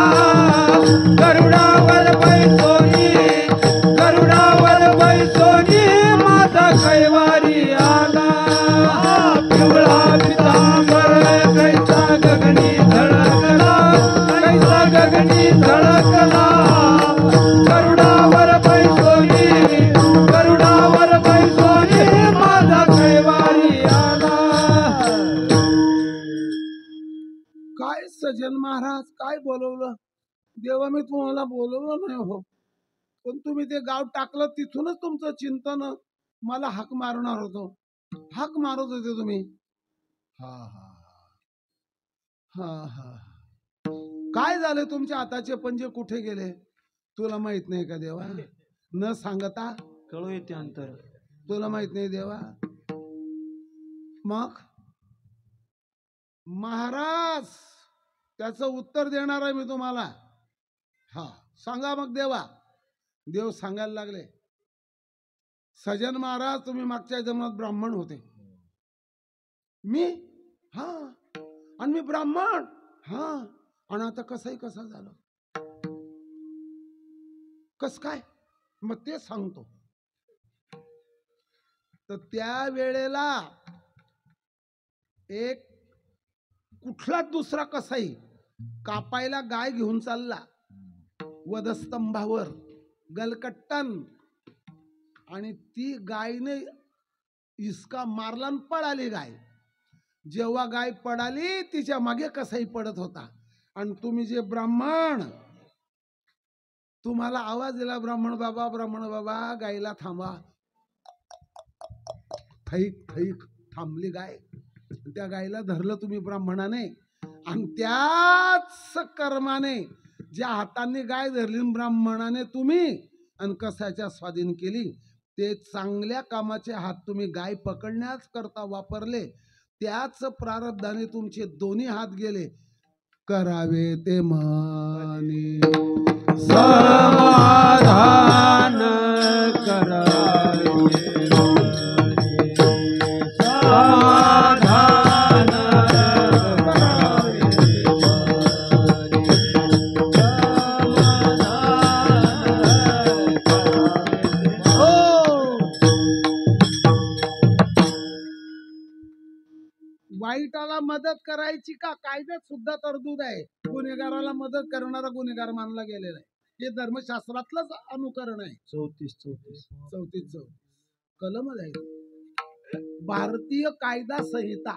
गरुडावर बैसोनी काय सजन महाराज काय बोलवलं? देवा मी तुम्हाला बोलवलं नाही हो, पण तुम्ही ते गाव टाकलं तिथूनच तुमचं चिंतन मला हाक मारणार होतो. हाक मारत होते तुम्ही. हा हा हा हा. काय झालं? तुमच्या हाताचे पंजे कुठे गेले? तुला माहित नाही का देवा? न सांगता कळू येते अंतर. तुला माहित नाही देवा? मग महाराज त्याचं उत्तर देणार आहे मी तुम्हाला. हा सांगा मग देवा. देव सांगायला लागले, सजन महाराज तुम्ही मागच्या जन्मात ब्राह्मण होते. मी? हा. आणि मी ब्राह्मण? हा. आणि आता कसंही कसं झालं? कस काय? मग ते सांगतो. तर त्या वेळेला एक कुठला दुसरा कसाई कापायला गाय घेऊन चालला वधस्तंभावर गलकट्टन, आणि ती गायने इसका मारला आणि पळाली गाय. जेव्हा गाय पळाली तिच्या मागे कसाई पडत होता. आणि तुम्ही जे ब्राह्मण, तुम्हाला आवाज दिला ब्राह्मण बाबा गायला थांबा. थैक थैक थांबली गाय. त्या गायला धरलं तुम्ही ब्राह्मणाने, आणि त्याच कर्माने ज्या हातांनी गाय धरली ब्राह्मणाने तुम्ही आणि कसाच्या स्वाधीन केली, ते चांगल्या कामाचे हात तुम्ही गाय पकडण्याच करता वापरले. त्याच प्रारब्धाने तुमचे दोन्ही हात गेले. करावे ते मानी समाधान करावे. समाधान करावे. हो. वाईटाला मदत करायची का? कायद्यात सुद्धा तरतूद आहे. गुन्हेगाराला मदत करणारा गुन्हेगार मानला गेलेला आहे. हे धर्मशास्त्रातलंच अनुकरण आहे. 34 कलम आहे. भारतीय कायदा संहिता,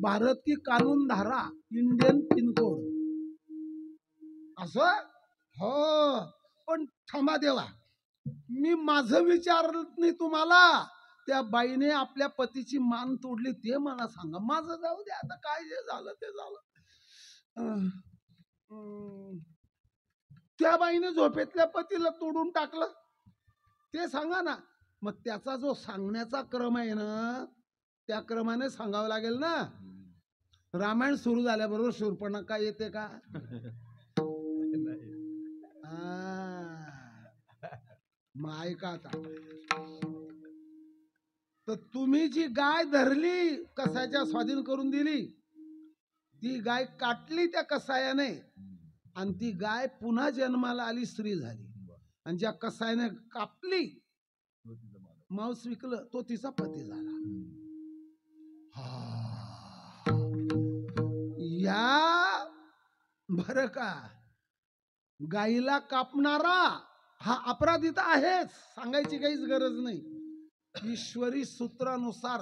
भारत की कानून धारा, इंडियन पिन कोड असं. हो. पण थांबा देवा, मी माझं विचारलं तुम्हाला. त्या बाईने आपल्या पतीची मान तोडली ते मला सांगा. माझं जाऊ दे आता, काय जे झालं ते झालं. त्या बाईने झोपेतल्या पतीला तोडून टाकलं ते सांगा ना. मग त्याचा जो सांगण्याचा क्रम आहे ना, त्या क्रमाने सांगावं लागेल ना. रामायण सुरू झाल्याबरोबर शूर्पणखा येते का? मग ऐका आता. तर तुम्ही जी गाय धरली, कसायच्या स्वाधीन करून दिली, ती गाय काटली त्या कसायाने, आणि ती गाय पुन्हा जन्माला आली, स्त्री झाली. आणि ज्या कसायाने कापली, मांस विकलं, तो तिचा पती झाला. या बर का, गाईला कापणारा हा अपराधी तर आहेच, सांगायची काहीच गरज नाही. ईश्वरी सूत्रानुसार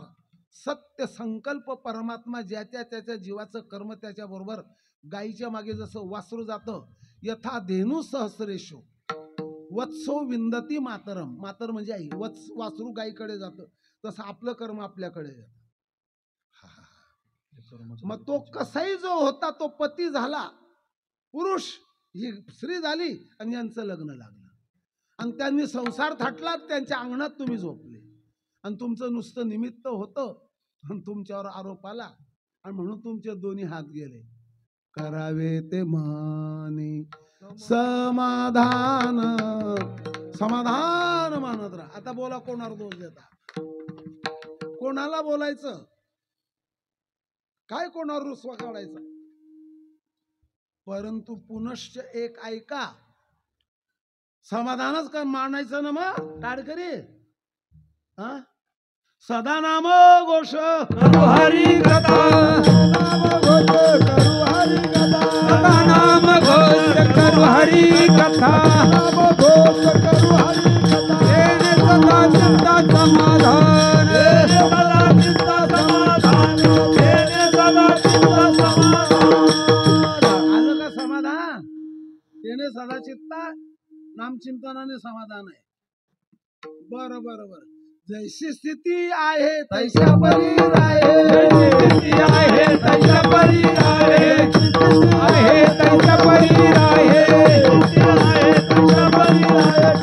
सत्य संकल्प परमात्मा ज्याच्या त्याच्या जीवाचं कर्म त्याच्या बरोबर. गाईच्या मागे जसं वासरू जातं, यथा धेनू सहस्रेशो वत्सो विंदती मातरम. मातर म्हणजे आई, वासरू गाईकडे जातं, तसं आपलं कर्म आपल्याकडे जातं. मग तो कसाही जो होता तो पती झाला, पुरुष, ही स्त्री झाली, आणि यांचं लग्न लागलं, आणि त्यांनी संसार थाटला. त्यांच्या अंगणात तुम्ही झोपले, आणि तुमचं नुसतं निमित्त होतं, आणि तुमच्यावर आरोप आला, आणि म्हणून तुमचे दोन्ही हात गेले. करावे ते मानी समाधान, समाधान मानत राहा. आता बोला, कोणावर दोष देता? कोणाला बोलायचं? काय कोणावर रुसवा काढायचा? परंतु पुनश्च एक ऐका, समाधानच का मानायचं ना मग टाडकरी. हा, सदा नाम घोष करू हरी कथा. सदा नाम घोष करू हरी कथा. येणे सदा चिंता समाधान. सदा चिंता समाधान. चित्ता नामचिंतनाने समाधान आहे. बरं बरं बरं. जैसी स्थिती आहे तैशा परी राहे. स्थिती आहे तैसा परी राहे. आहे तैसा परी राहे.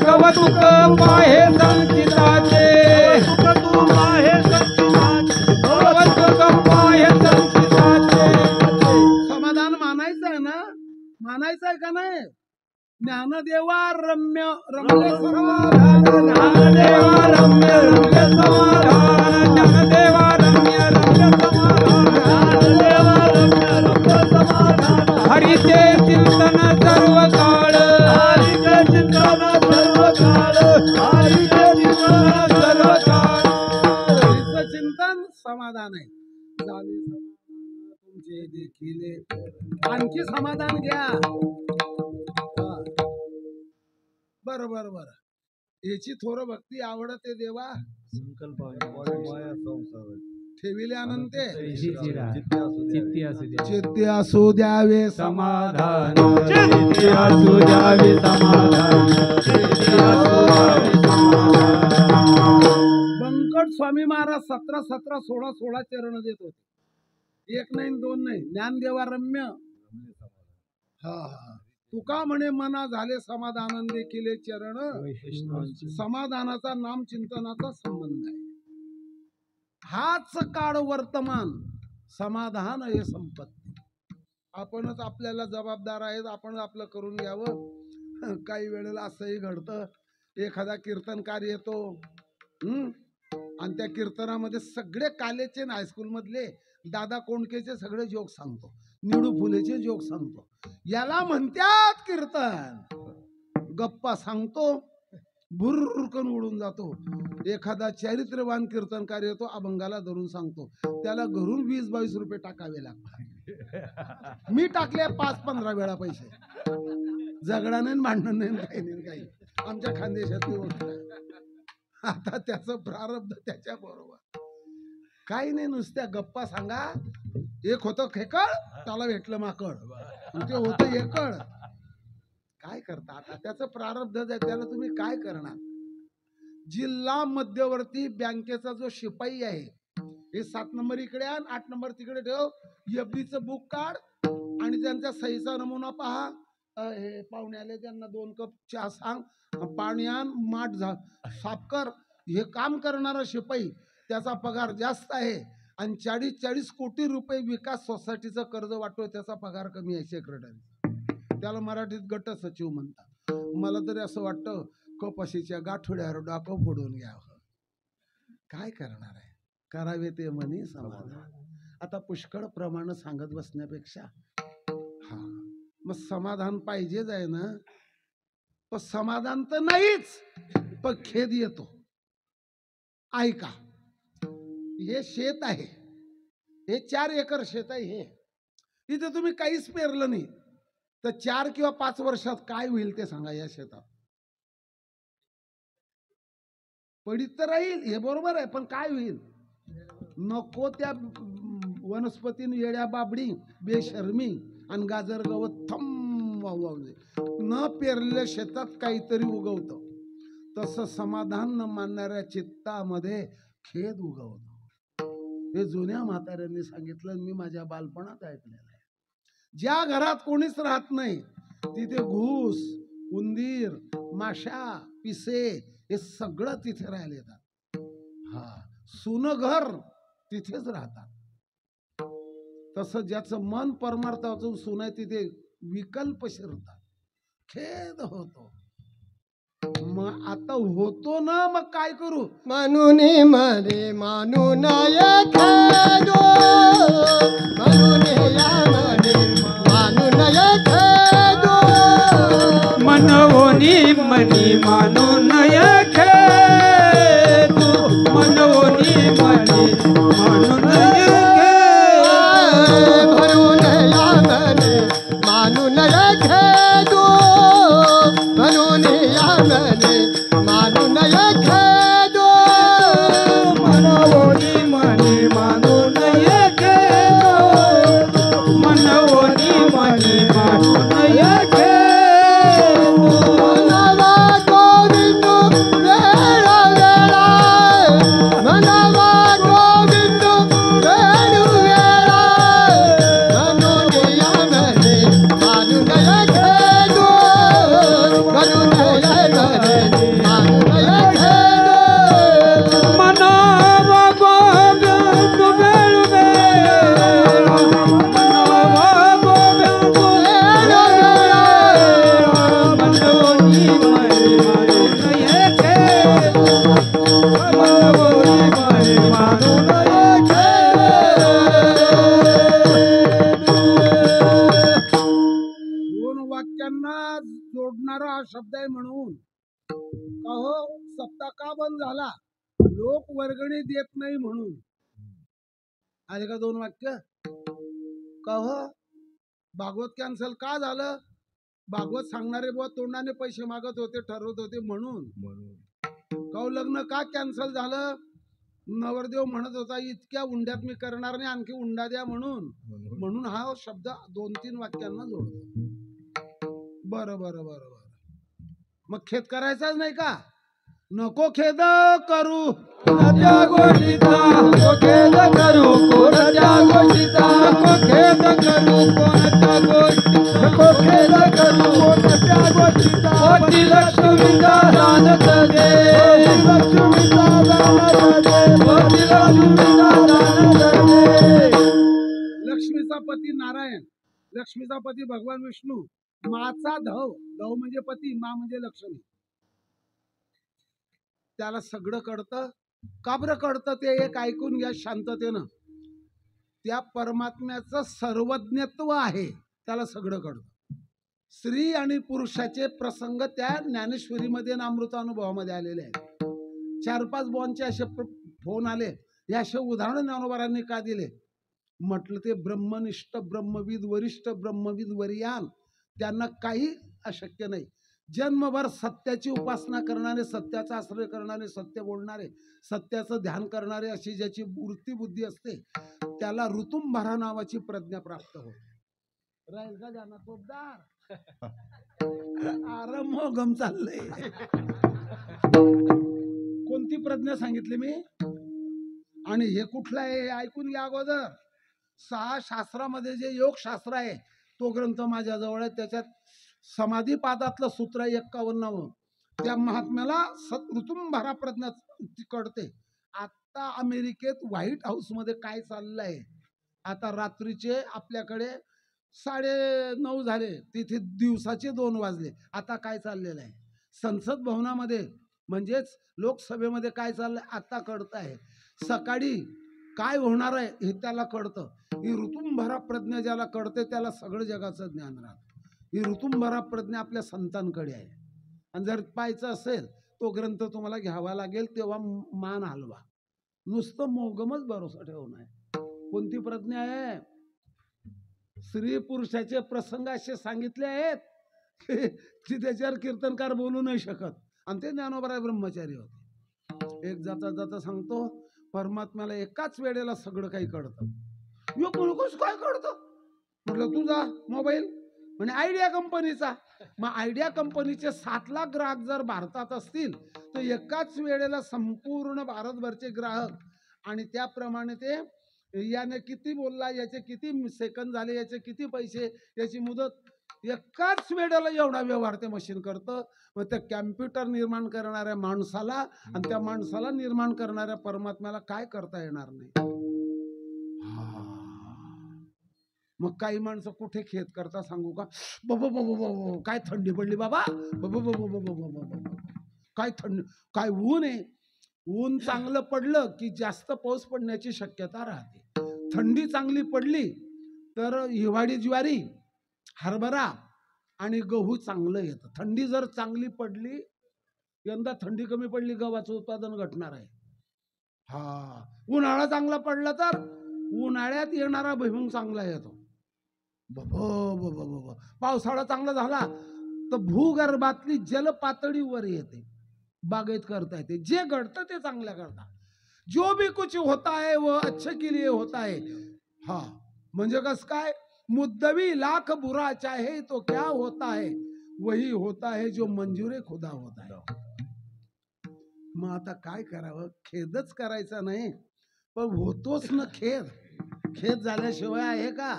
कवतुक पाहे संचिताचे. कवतुक पाहे संचिताचे. समाधान मानायचं आहे ना? मानायचं आहे का नाही? ज्ञानदेवा रम्य रम्य समाधान. ज्ञानदेवा रम्य रम्य समाधान. ज्ञानदेवा रम्य रम्य समाधान. हरीचे चिंतन सर्व काळ. हरीचे चिंतन सर्व काळ. हरीचे चिंतन सर्व काळ. हरीचं चिंतन समाधान आहे. झाले समाधान तुमचे देखील. आणखी समाधान घ्या. बरं बरं बरं. याची थोर भक्ती आवडते देवा. ठेविले अनंते चित्ते असू द्यावे समाधान. चित्ती असू द्यावे समाधान. चित्ती असू द्यावे समाधान. बंकट स्वामी महाराज 17 17 16 16 चरण देत होते. एक नाही दोन नाही. ज्ञानदेवा रम्य. हा हा. तुका म्हणे मना झाले समाधान देखील चरण. समाधानाचा नाम चिंतनाचा संबंध आहे. हाच काळ वर्तमान. समाधान हे संपत्ती. आपणच आपल्याला जबाबदार आहेत. आपण आपलं करून घ्यावं. काही वेळेला असंही घडतं. एखादा कीर्तनकार येतो आणि त्या कीर्तनामध्ये सगळे कालेचे हायस्कूल मधले दादा कोंडकेचे सगळे जोक सांगतो. निडू फुलेचे जोक सांगतो. याला म्हणतात कीर्तन. गप्पा सांगतो. भुरकन उडून जातो. एखादा चारित्र्यवान कीर्तनकार येतो. अभंगाला धरून सांगतो. त्याला घरून 20-22 रुपये टाकावे लागतात. मी टाकले 5-15 वेळा पैसे. झगडा नाही, भांडण नाही, काही नाही काही. आमच्या खानदेशातली गोष्ट आहे. आता त्याचं प्रारब्ध त्याच्या बरोबर. काही नाही, नुसत्या गप्पा सांगा. एक होतं खेकळ, त्याला भेटलं माकड. ते होतं एकळ. काय करता आता? त्याचं प्रारब्ध आहे. त्याला तुम्ही काय करणार? जिल्हा मध्यवर्ती बँकेचा जो शिपाई आहे, हे 7 नंबर इकडे आण, 8 नंबर तिकडे ठेव. एफडीचं बुक काढ आणि त्यांच्या सहीचा नमुना पहा. हे पाहुणे आले, त्यांना 2 कप चहा सांग, पाणी आण, माठ साफ कर. हे काम करणारा शिपाई, त्याचा पगार जास्त आहे. आणि 40-40 कोटी रुपये विकास सोसायटीचं कर्ज वाटतोय. त्याचा पगार कमी आहे सेक्रेटरी. त्याला मराठीत गट सचिव म्हणतात. मला तरी असं वाटतं कपाशीच्या गाठोड्यावर डोकं फोडून घ्यावं. काय करणार आहे? करावे ते म्हणी समाधान. आता पुष्कळ प्रमाण सांगत बसण्यापेक्षा हा मग समाधान पाहिजेच आहे ना. पण समाधान तर नाहीच, पण खेद येतो. ऐका, हे शेत आहे. हे 4 एकर शेत आहे. हे इथे तुम्ही काहीच पेरलं नाही तर 4 किंवा 5 वर्षात काय होईल ते सांगा. या शेतात पडीत तर राहील, हे बरोबर आहे, पण काय होईल? नको त्या वनस्पतीन येड्या बाबडी, बेशर्मी आणि गाजर गवत थम वावले. न पेरलेल्या शेतात काहीतरी उगवतं. तसं समाधान न मानणाऱ्या चित्तामध्ये खेद उगवतो. हे जुन्या म्हाताऱ्यांनी सांगितलं. मी माझ्या बालपणात ऐकलेलं आहे. ज्या घरात कोणीच राहत नाही तिथे घूस, उंदीर, माशा, पिसे हे सगळं तिथे राहिले येतात. हा, सुनं घर तिथेच राहतात. तसं ज्याचं मन परमार्थाचं सुन आहे तिथे विकल्प शिरतात. खेद होतो. मग आता होतो ना, मग काय करू? म्हणून मरे मानून खेदो. म्हणून या मरे मानून खेदो. मनवोनी मनी मानून खेदो. मनवोनी मनी मानून भरून या मरे मानून खेदो. म्हणून या मरे मानून खेदो. मनवोनी मनी मानून खेदो. मनवोनी मनी मानून खेदो. जोडणारा हा शब्द आहे म्हणून. का हो सप्ताह का बंद झाला? लोक वर्गणी देत नाही म्हणून. आले का 2 वाक्य? का हो भागवत कॅन्सल का झालं? भागवत सांगणारे बुवा तोंडाने पैसे मागत होते, ठरवत होते म्हणून. का हो लग्न का कॅन्सल झालं? नवरदेव म्हणत होता इतक्या उंड्यात मी करणार नाही, आणखी उंडा द्या म्हणून. म्हणून हा शब्द 2-3 वाक्यांना जोडतो. बरं बरं बरं बरं. मग खेद करायचाच नाही का? नको खेद करू कोणत्या गोष्टीचा नको खेद करू, कोणत्या गोष्टीचा नको खेद करू, कोणत्या गोष्टीचा नको खेद करू, कोणत्या गोष्टीचा कोटी लक्ष्मीचा दानत दे, लक्ष्मीचा दानत दे, कोटी लक्ष्मीचा दानत दे. लक्ष्मीचा पती नारायण, लक्ष्मीचा पती भगवान विष्णू, माचा धव, धव म्हणजे पती, मा म्हणजे लक्ष्मी. त्याला सगळं कळतं. का बरं कळतं ते एक ऐकून घ्या शांततेनं. त्या परमात्म्याचं सर्वज्ञत्व आहे, त्याला सगळं कळतं. स्त्री आणि पुरुषाचे प्रसंग त्या ज्ञानेश्वरीमध्ये आणि अमृतानुभवामध्ये आलेले आहेत. 4-5 बॉनचे असे फोन आले, हे असे उदाहरण ज्ञानोबारांनी का दिले? म्हटलं ते ब्रह्मनिष्ठ ब्रह्मविद वरिष्ठ ब्रह्मविद वरियान, त्यांना काही अशक्य नाही. जन्मभर सत्याची उपासना करणारे, सत्याचा आश्रय करणारे, सत्य बोलणारे, सत्याचं ध्यान करणारे, अशी ज्याची वृत्ती बुद्धी असते त्याला ऋतुंभरा नावाची प्रज्ञा प्राप्त होते. राहील का जाना पोपदार? आरमोगम चाललंय. कोणती प्रज्ञा सांगितली मी? आणि हे कुठलं आहे हे ऐकून घ्या अगोदर. 6 शास्त्रामध्ये जे योग शास्त्र आहे तो ग्रंथ माझ्याजवळ आहे. त्याच्यात समाधी पादातलं सूत्र 51. त्या महात्म्याला ऋतुंभरा प्रज्ञा कळते. आता अमेरिकेत व्हाईट हाऊस मध्ये काय चाललंय? आता रात्रीचे आपल्याकडे 9:30 झाले, तिथे दिवसाचे 2 वाजले. आता काय चाललेलं आहे संसद भवनामध्ये, म्हणजेच लोकसभेमध्ये काय चाललंय आता कळत आहे. सकाळी काय होणार आहे हे त्याला कळतं. ही ऋतुंभरा प्रज्ञा ज्याला कळते त्याला सगळं जगाचं ज्ञान राहतं. ही ऋतुंभरा प्रज्ञा आपल्या संतांकडे आहे. आणि जर पाहायचं असेल तो ग्रंथ तुम्हाला घ्यावा लागेल, तेव्हा मान हलवा. नुसतं मोगमच भरोसा ठेवून आहे. कोणती प्रज्ञा आहे? स्त्री पुरुषाचे प्रसंग असे सांगितले आहेत की त्याच्यावर कीर्तनकार बोलू नाही शकत. आणि ते ज्ञानोबा ब्रह्मचारी होते. एक जाता जाता सांगतो, परमात्म्याला एकाच वेळेला सगळं काही कळतं. काय कळतं? म्हटलं तुझा मोबाईल म्हणजे आयडिया कंपनीचा. मग आयडिया कंपनीचे 7 लाख ग्राहक जर भारतात असतील तर एकाच वेळेला संपूर्ण भारतभरचे ग्राहक, आणि त्याप्रमाणे ते याने किती बोलला, याचे किती सेकंद झाले, याचे किती पैसे, याची मुदत, एकाच वेळेला एवढा व्यवहार ते मशीन करतं. मग त्या कॅम्प्युटर निर्माण करणाऱ्या माणसाला आणि त्या माणसाला निर्माण करणाऱ्या परमात्म्याला काय करता येणार नाही? मग काही माणसं कुठे खेद करता सांगू का? बाबा काय थंडी पडली बाबा, बाबा काय थंडी, काय ऊन आहे. ऊन चांगलं पडलं की जास्त पाऊस पडण्याची शक्यता राहते. थंडी चांगली पडली तर हिवाळी ज्वारी, हरभरा आणि गहू चांगलं येतं. थंडी जर चांगली पडली, यंदा थंडी कमी पडली, गव्हाचं उत्पादन घटणार आहे. उन्हाळा चांगला पडला तर उन्हाळ्यात येणारा भुईमुग चांगला येतो. पावसाळा चांगला झाला तर भूगर्भातली जल पातळी वर येते, बागायत करता येते. जे घडतं ते चांगल्या करता. जो भी कुछ होता है वो अच्छे के लिए होता है. म्हणजे कस काय? मुद्दवी लाख बुरा चाहे तो क्या होता है, वही होता है जो मंजूर खुदा होता है. मग आता काय करावं? खेदच करायचा नाही, पण होतोच ना खेद. खेद झाल्याशिवाय आहे का?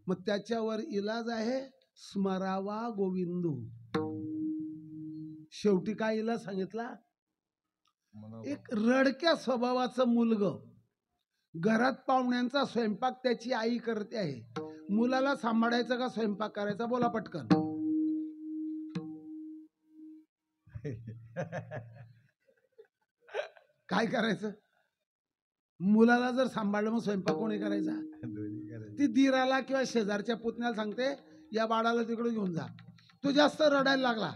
मग त्याच्यावर इलाज आहे, स्मरावा गोविंदू. शेवटी काय इलाज सांगितला? एक रडक्या स्वभावाचं मुलग, घरात पाहुण्यांचा स्वयंपाक त्याची आई करते आहे, मुलाला सांभाळायचं का स्वयंपाक करायचा? बोला पटकन. काय करायचं? मुलाला जर सांभाळलं मग स्वयंपाक कोणी करायचा? ती दीराला किंवा शेजारच्या पुतण्याला सांगते, या बाळाला तिकडे घेऊन जा. तो जास्त रडायला लागला.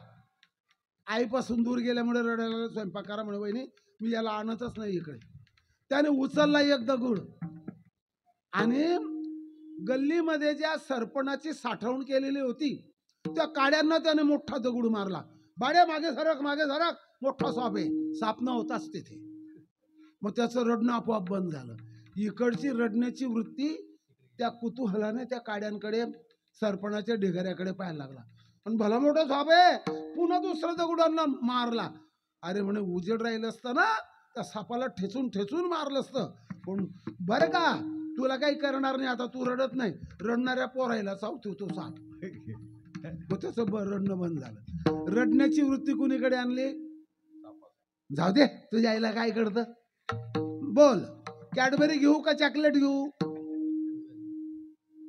आईपासून दूर गेल्यामुळे रडायला लागला. स्वयंपाक करा म्हणे वहिनी, मी याला आणतच नाही इकडे. त्याने उचलला एक दगड आणि गल्लीमध्ये ज्या सरपणाची साठवण केलेली होती त्या काड्यांना त्याने मोठा दगड मारला. बाड्या मागे सरक, मागे सरक. मोठा साप आहे. साप नव्हताच तिथे. मग त्याचं रडणं आपोआप बंद झालं. इकडची रडण्याची वृत्ती त्या कुतूहलाने त्या काड्यांकडे, सरपणाच्या ढिगाऱ्याकडे पाहायला लागला. पण भला मोठा साप आहे. पुन्हा दुसरा दगडांना मारला. अरे म्हणे, उजेड राहिलं असतं ना त्या सापाला ठेचून ठेचून मारलं असतं. पण बरं का, तुला काही करणार नाही आता, तू रडत नाही. रडणाऱ्या पोरायला चावतो तो साप. मग त्याचं रडणं बंद झालं. रडण्याची वृत्ती कुणीकडे आणली? जाऊ दे, तुझ्या आईला काय कळतं. बोल, कॅडबरी घेऊ का चॉकलेट घेऊ?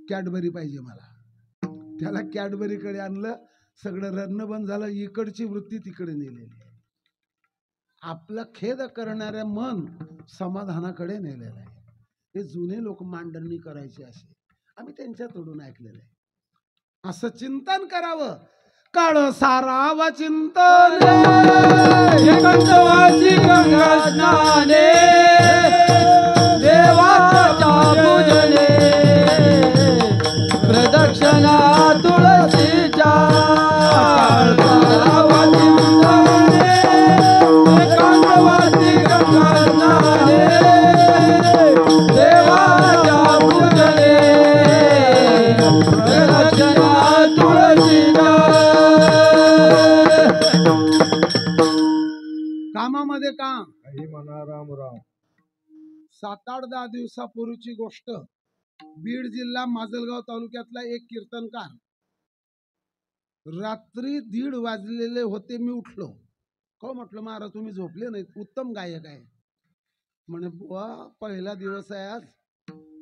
कॅडबरी पाहिजे मला. त्याला कॅडबरीकडे आणलं. सगळं रडणं बंद झालं. इकडची वृत्ती तिकडे नेलेली. आपलं खेद करणाऱ्या मन समाधानाकडे नेलेलं आहे. हे जुने लोक मांडणी करायचे असे, आम्ही त्यांच्याकडून ऐकलेलं आहे. असं चिंतन करावं. काळ सारावा चिंतन एकांतवासी गंगा स्नाने, देवाच्या पूजने, प्रदक्षिणा तुळशीच्या. काळ सारावा चिंतने, एकांतवासी गंगा स्नाने, देवाच्या पूजने, प्रदक्षिणा तुळशीच्या. कामामध्ये काम. काही म्हणा राम राम. 7-8-10 दिवसापूर्वीची गोष्ट. बीड जिल्हा माजलगाव तालुक्यातला एक कीर्तनकार. रात्री 1:30 वाजलेले होते. मी उठलो. हो म्हटलं, महाराज तुम्ही झोपले नाहीत, उत्तम गायक आहे. म्हणे बुवा, पहिला दिवस आहे आज,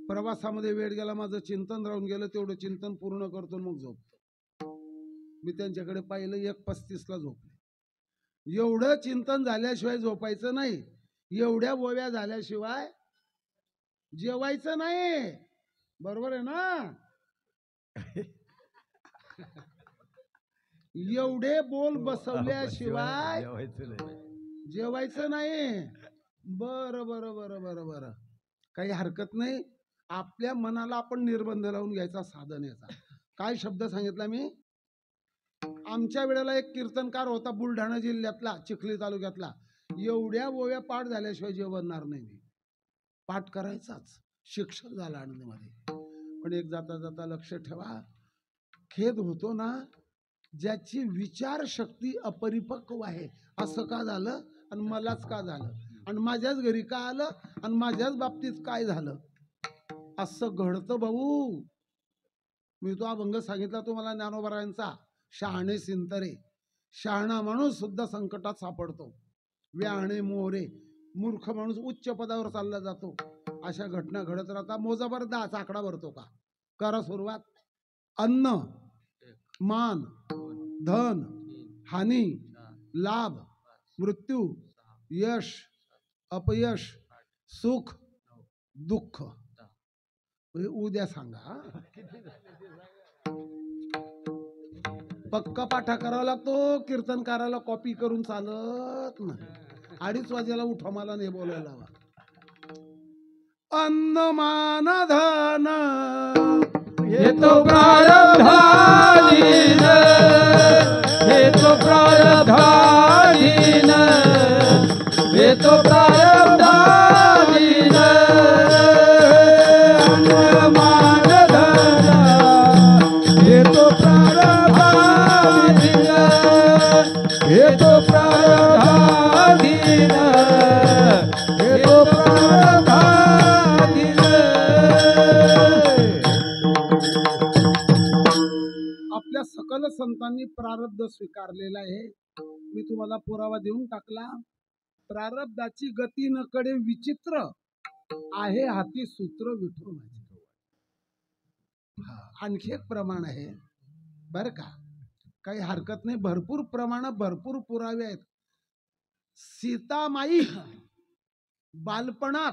प्रवासामध्ये वेळ गेला, माझं चिंतन राहून गेलं, तेवढं चिंतन पूर्ण करतो मग झोपतो. मी त्यांच्याकडे पाहिलं, 1:35ला झोपले. एवढं चिंतन झाल्याशिवाय झोपायचं नाही. एवढ्या ओव्या झाल्याशिवाय जेवायचं नाही. बरोबर आहे ना? एवढे बोल बसवल्याशिवाय जेवायचं नाही. बरं बरं बरं बरं बरं, काही हरकत नाही. आपल्या मनाला आपण निर्बंध लावून घ्यायचा साधन याचा. काय शब्द सांगितला मी? आमच्या वेळेला एक कीर्तनकार होता बुलढाणा जिल्ह्यातला, चिखली तालुक्यातला. एवढ्या ओव्या पाठ झाल्याशिवाय जेवणार नाही मी. पाठ करायचाच. शिक्षक झाला आनंदमध्ये. पण एक जाता जाता लक्ष ठेवा, खेद होतो ना ज्याची विचारशक्ती अपरिपक्व आहे. असं का झालं आणि मलाच का झालं आणि माझ्याच घरी का आलं आणि माझ्याच बाबतीत काय झालं, असं घडतं भाऊ. मी तो अभंग सांगितला तुम्हाला ज्ञानोबरायांचा, शहाणे सिंतरे. शहाणा माणूस सुद्धा संकटात सापडतो. व्याहणे मोहरे, मूर्ख माणूस उच्च पदावर चालला जातो. अशा घटना घडत राहतात. मोजाभर 10चा आकडा भरतो का? करा सुरुवात. अन्न, मान, धन, हानी, लाभ, मृत्यू, यश, अपयश, सुख, दुःख. उद्या सांगा. पक्का पाठा करावा लागतो. कीर्तनकाराला कॉपी करून चालत नाही. 2:30 वाजेला उठा, मला नाही बोलायला हवा. अन्न मान धन येतो प्रारब्धाधीन, येतो प्रारब्धाधीन, येतो प्रारब्धाधीन. मान धन येतो प्रारब्धाधीन, येतो प्रारब्धाधीन, येतो प्रारब्धाधीन. आपल्या सकल संतांनी प्रारब्ध स्वीकारलेला आहे. मी तुम्हाला पुरावा देऊन टाकला. प्रारब्धाची गती नकडे विचित्र आहे, हाती सूत्र विठू माझे. आणखी एक प्रमाण आहे बर का, काही हरकत नाही. भरपूर प्रमाण, भरपूर पुरावे आहेत. सीतामाई बालपणात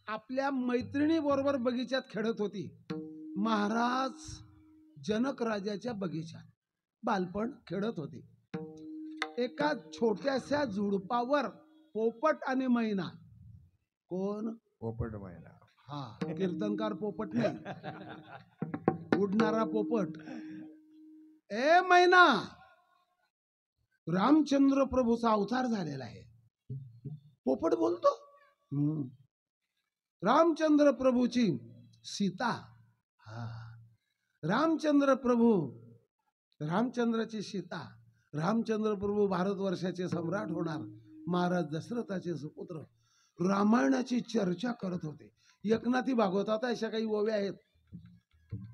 आपल्या मैत्रिणी बरोबर बगीच्यात खेळत होती. महाराज जनक राजाच्या बगीचात. बालपण खेळत होते. एका छोट्याशा झुडपावर पोपट आणि मैना. कोण? पोपट महिना. हा, कीर्तनकार पोपट नाही, उडणारा पोपट. ए मैना, रामचंद्र प्रभूचा अवतार झालेला आहे. पोपट बोलतो. रामचंद्र प्रभूची सीता. हा, रामचंद्र प्रभू, रामचंद्राची सीता. रामचंद्र प्रभू भारतवर्षाचे सम्राट होणार, महाराज दशरथाचे सुपुत्र. रामायणाची चर्चा करत होते. एकनाथी भागवतात अशा काही ओव्या आहेत.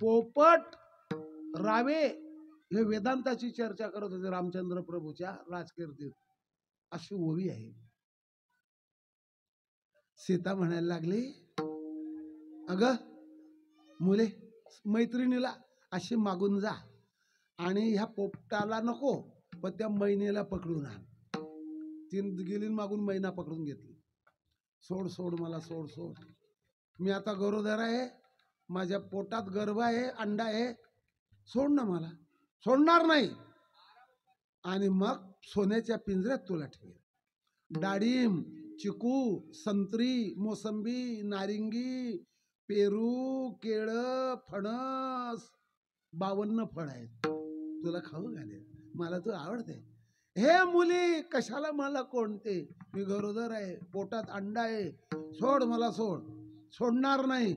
पोपट रावे हे वेदांताची चर्चा करत होते रामचंद्र प्रभूच्या राजकीर्तीत. अशी ओवी आहे. सीता म्हणायला लागली, अगं मुले, मैत्रिणीला अशी मागून जा आणि ह्या पोपटाला नको, पण त्या मैनेला पकडून आण. तीन गेली मागून मैना पकडून घेतली. सोड सोड मला, सोड सोड, मी आता गरोदर आहे, माझ्या पोटात गर्भ आहे, अंडा आहे, सोड ना मला. सोडणार नाही. आणि मग सोन्याच्या पिंजऱ्यात तुला ठेवेल. डाळिंब, चिकू, संत्री, मोसंबी, नारिंगी, पेरू, केळं, फणस, 52 फळ आहेत, तुला खाऊ घालेल. मला तू आवडते. हे मुली, कशाला मला कोणते, मी गरोदर आहे, पोटात अंडा आहे, सोड मला, सोड. सोडणार नाही.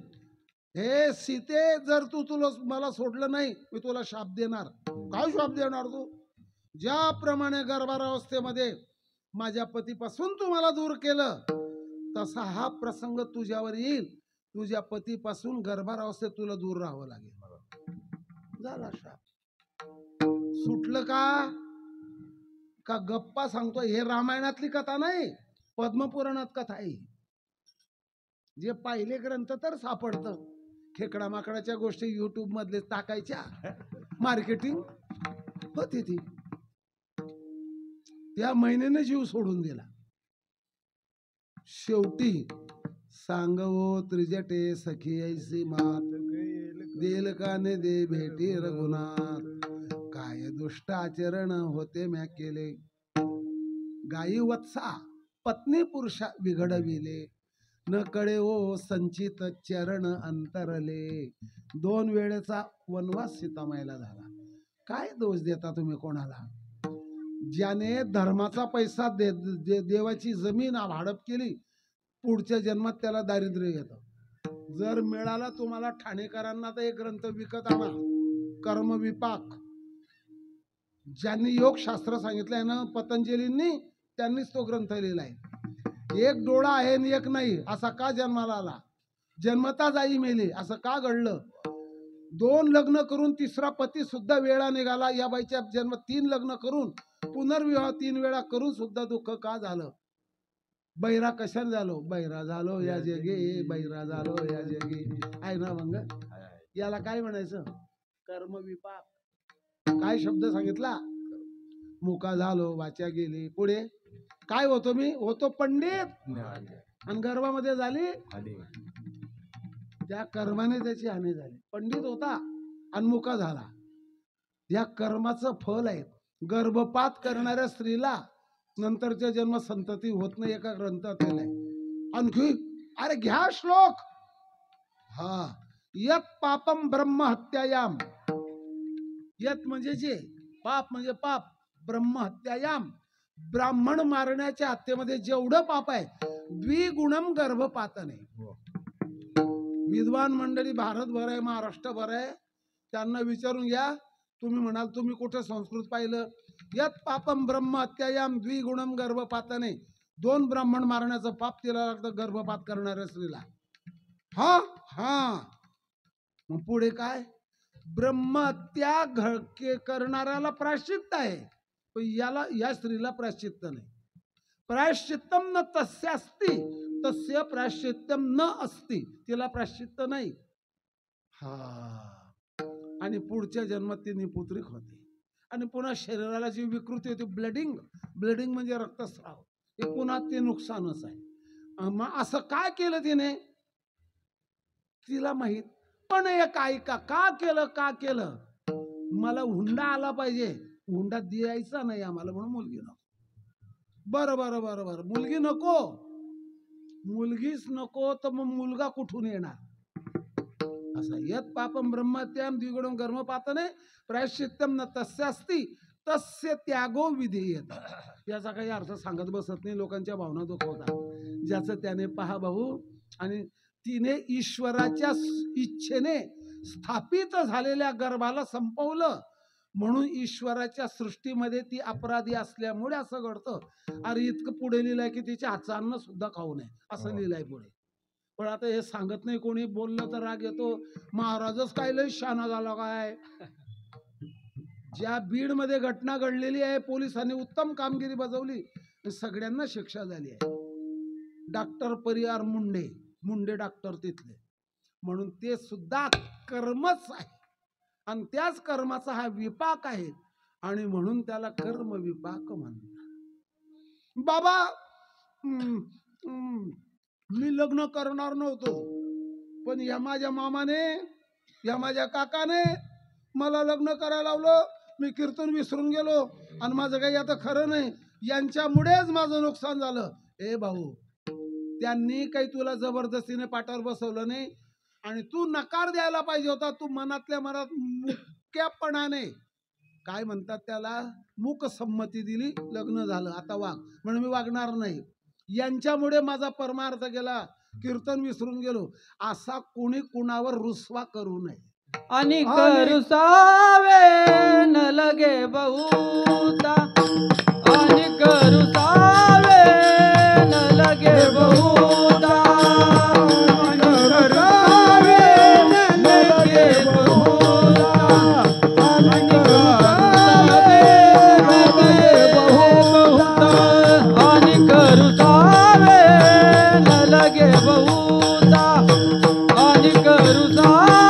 हे सीते, जर तू तुला मला सोडलं नाही, मी तुला शाप देणार. काय शाप देणार तू? ज्याप्रमाणे गर्भावस्थेमध्ये माझ्या पतीपासून तू मला दूर केलं, तसा हा प्रसंग तुझ्यावर येईल. तुझ्या पतीपासून गर्भावस्थेत तुला दूर राहावं लागेल. झाला शाप. सुटलं का गप्पा सांगतो? हे रामायणातली कथा नाही, पद्मपुराणात कथा आहे. जे पाहिले ग्रंथ तर सापडतं. खेकडा माकडाच्या गोष्टी युट्यूब मधले टाकायच्या, मार्केटिंग होती ती. त्या महिन्याने जीव सोडून दिला. शेवटी सांगवो त्रिजटे सखी ऐसी मात, देल काने दे भेटी रघुनाथ. काय दुष्ट आचरण होते म्या केले, गायी वत्सा पत्नी पुरुषा बिघडविले. न कळे ओ संचित चरण अंतरले. 2 वेळेचा वनवास सीतामाईला झाला. काय दोष देता तुम्ही कोणाला? ज्याने धर्माचा पैसा देवाची जमीन भाडप केली, पुढच्या जन्मात त्याला दारिद्र्य येतं. जर मिळाला तुम्हाला ठाणेकरांना तर एक ग्रंथ विकत आणा, कर्मविपाक. ज्यांनी योगशास्त्र सांगितलंय ना पतंजलींनी, त्यांनीच तो ग्रंथ लिहिलाय. एक डोळा आहे आणि एक नाही, असा का जन्माला आला? जन्मता जाई मेली, असं का घडलं? 2 लग्न करून 3रा पती सुद्धा वेळा निघाला. या बाईच्या जन्म 3 लग्न करून, पुनर्विवाह 3 वेळा करून सुद्धा दुःख का झालं? बैरा कशाने झालो? बैरा झालो या जगी, बैरा झालो या जगी. आहे ना मग? याला काय म्हणायचं? कर्मविपाक. काय शब्द सांगितला? मुका झालो, वाचा गेली. पुढे काय होतो? मी होतो पंडित, आणि गर्भामध्ये झाली त्या कर्माने त्याची हानी झाली. पंडित होता आणि मुका झाला. या कर्माचं फल आहे. गर्भपात करणाऱ्या स्त्रीला नंतरच्या जन्म संतती होत नाही, एका ग्रंथात आहे. आणखी अरे घ्या श्लोक. हा, यत पापम ब्रह्म हत्यायाम. यत म्हणजे जे, पाप म्हणजे पाप, ब्रह्म हत्यायाम ब्राह्मण मारण्याच्या हत्येमध्ये जेवढं पाप आहे, द्विगुणम गर्भपातने. विद्वान मंडळी भारतभर आहे, महाराष्ट्रभर आहे, त्यांना विचारून घ्या. तुम्ही म्हणाल तुम्ही कुठे संस्कृत पाहिलं? यत पापम ब्रह्म हत्यायाम द्विगुणम गर्भपातने. 2 ब्राह्मण मारण्याचं पाप तिला लागतं गर्भपात करणाऱ्या स्त्रीला. हा हा, मग पुढे काय? ब्रह्महत्या करणाऱ्याला प्रायश्चित्त आहे, पण या स्त्रीला प्रायश्चित्त नाही. प्रायश्चित्तम न तस्य अस्ति तस्य प्रायश्चित्तम न अस्ति. तिला प्रायश्चित्त नाही. हा, आणि पुढच्या जन्मात ती निपुत्रिक होते. आणि पुन्हा शरीराला जी विकृती होती, ब्लडिंग. ब्लडिंग म्हणजे रक्तस्राव. हे पुन्हा ते नुकसानच आहे. मग असं काय केलं तिने? तिला माहित. पण एक ऐका, का केलं? मला हुंडा आला पाहिजे, हुंडा द्यायचा नाही आम्हाला म्हणून मुलगी नको. बरं बरं बरं बरं, मुलगी नको, मुलगीच नको तर मग मुलगा कुठून येणार? असं यत पापम ब्रह्मत्याम द्विगुणम कर्मपातने प्रायश्चित्तम न तस्यास्ति तस्य त्यागो विधेयत. याचा काही अर्थ सांगत बसत नाही, लोकांच्या भावना दुखवतात. ज्याचं त्याने पहा भाऊ. आणि तिने ईश्वराच्या इच्छेने स्थापित झालेल्या गर्भाला संपवलं, म्हणून ईश्वराच्या सृष्टीमध्ये ती अपराधी असल्यामुळे असं घडतं. अरे इतकं पुढे लिहिलंय की तिच्या हातचं अन्न सुद्धा खाऊ नये असं लिहिलंय पुढे. पण आता हे सांगत नाही कोणी, बोललं तर राग येतो. महाराजच काय लय शहाणा झाला काय? ज्या बीड मध्ये घटना घडलेली आहे, पोलिसांनी उत्तम कामगिरी बजावली, सगळ्यांना शिक्षा झाली आहे. डॉक्टर परिवार मुंडे डॉक्टर तिथले, म्हणून ते सुद्धा कर्मच आहे आणि त्याच कर्माचा हा विपाक आहे आणि म्हणून त्याला कर्म विपाक म्हणतात. बाबा मी लग्न करणार नव्हतो, पण या माझ्या मामाने, या माझ्या काकाने मला लग्न करायला लावलं. मी कीर्तन विसरून गेलो आणि माझं काही आता खरं नाही, यांच्यामुळेच माझं नुकसान झालं. ए भाऊ, त्यांनी काही तुला जबरदस्तीने पाठावर बसवलं नाही आणि तू नकार द्यायला पाहिजे होता. तू मनातल्या मनात मुक्यापणाने, काय म्हणतात त्याला, मूक संमती दिली, लग्न झालं, आता वाग. म्हणून मी वागणार नाही. यांच्यामुळे माझा परमार्थ गेला, कीर्तन विसरून गेलो. असा कोणी कुणावर रुसवा करू नये. आणि करुसावे न लगे बहुता, आणि करुसावे न लगे बहुता, करुसावे न लगे बहुता, आणि करुसावे न लगे बहुता, आणि करुसावे न लगे बहुता, आणि करुसावे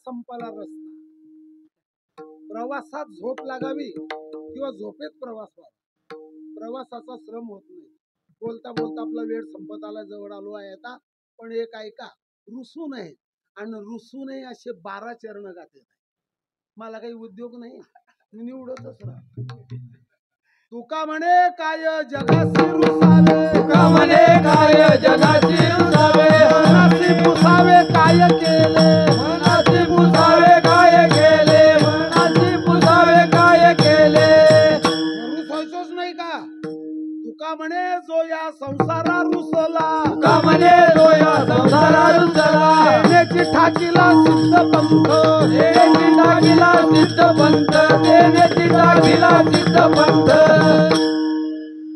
संपला रस्ता. प्रवासात झोप लागावी किंवा झोपेत प्रवास व्हावा, प्रवासाचा श्रम होत नाही. बोलता बोलता आपला वेळ संपत आला, जवळ आलो आहे आता. पण एक ऐका, रुसू नये. आणि रुसूनही असे 12 चरण गाते. मला काही उद्योग नाही, मी निवडतच राहतो. तुका म्हणे काय जगासी रुसावे, तुका म्हणे काय जगाची रुसावे, मनासी पुसावे काय केले, मनाची पुसावे काय केले, मनाची पुसावे काय केले. रुसायचोच नाही का? तुका म्हणे जो या संसारा रुसला, तुका म्हणे जो या संसारा रुसला, देण्याची ठाकीला सिद्ध पंथ, देण्याची टाकीला सिद्ध पंथ, देण्याची टाकीला सिद्ध पंथ.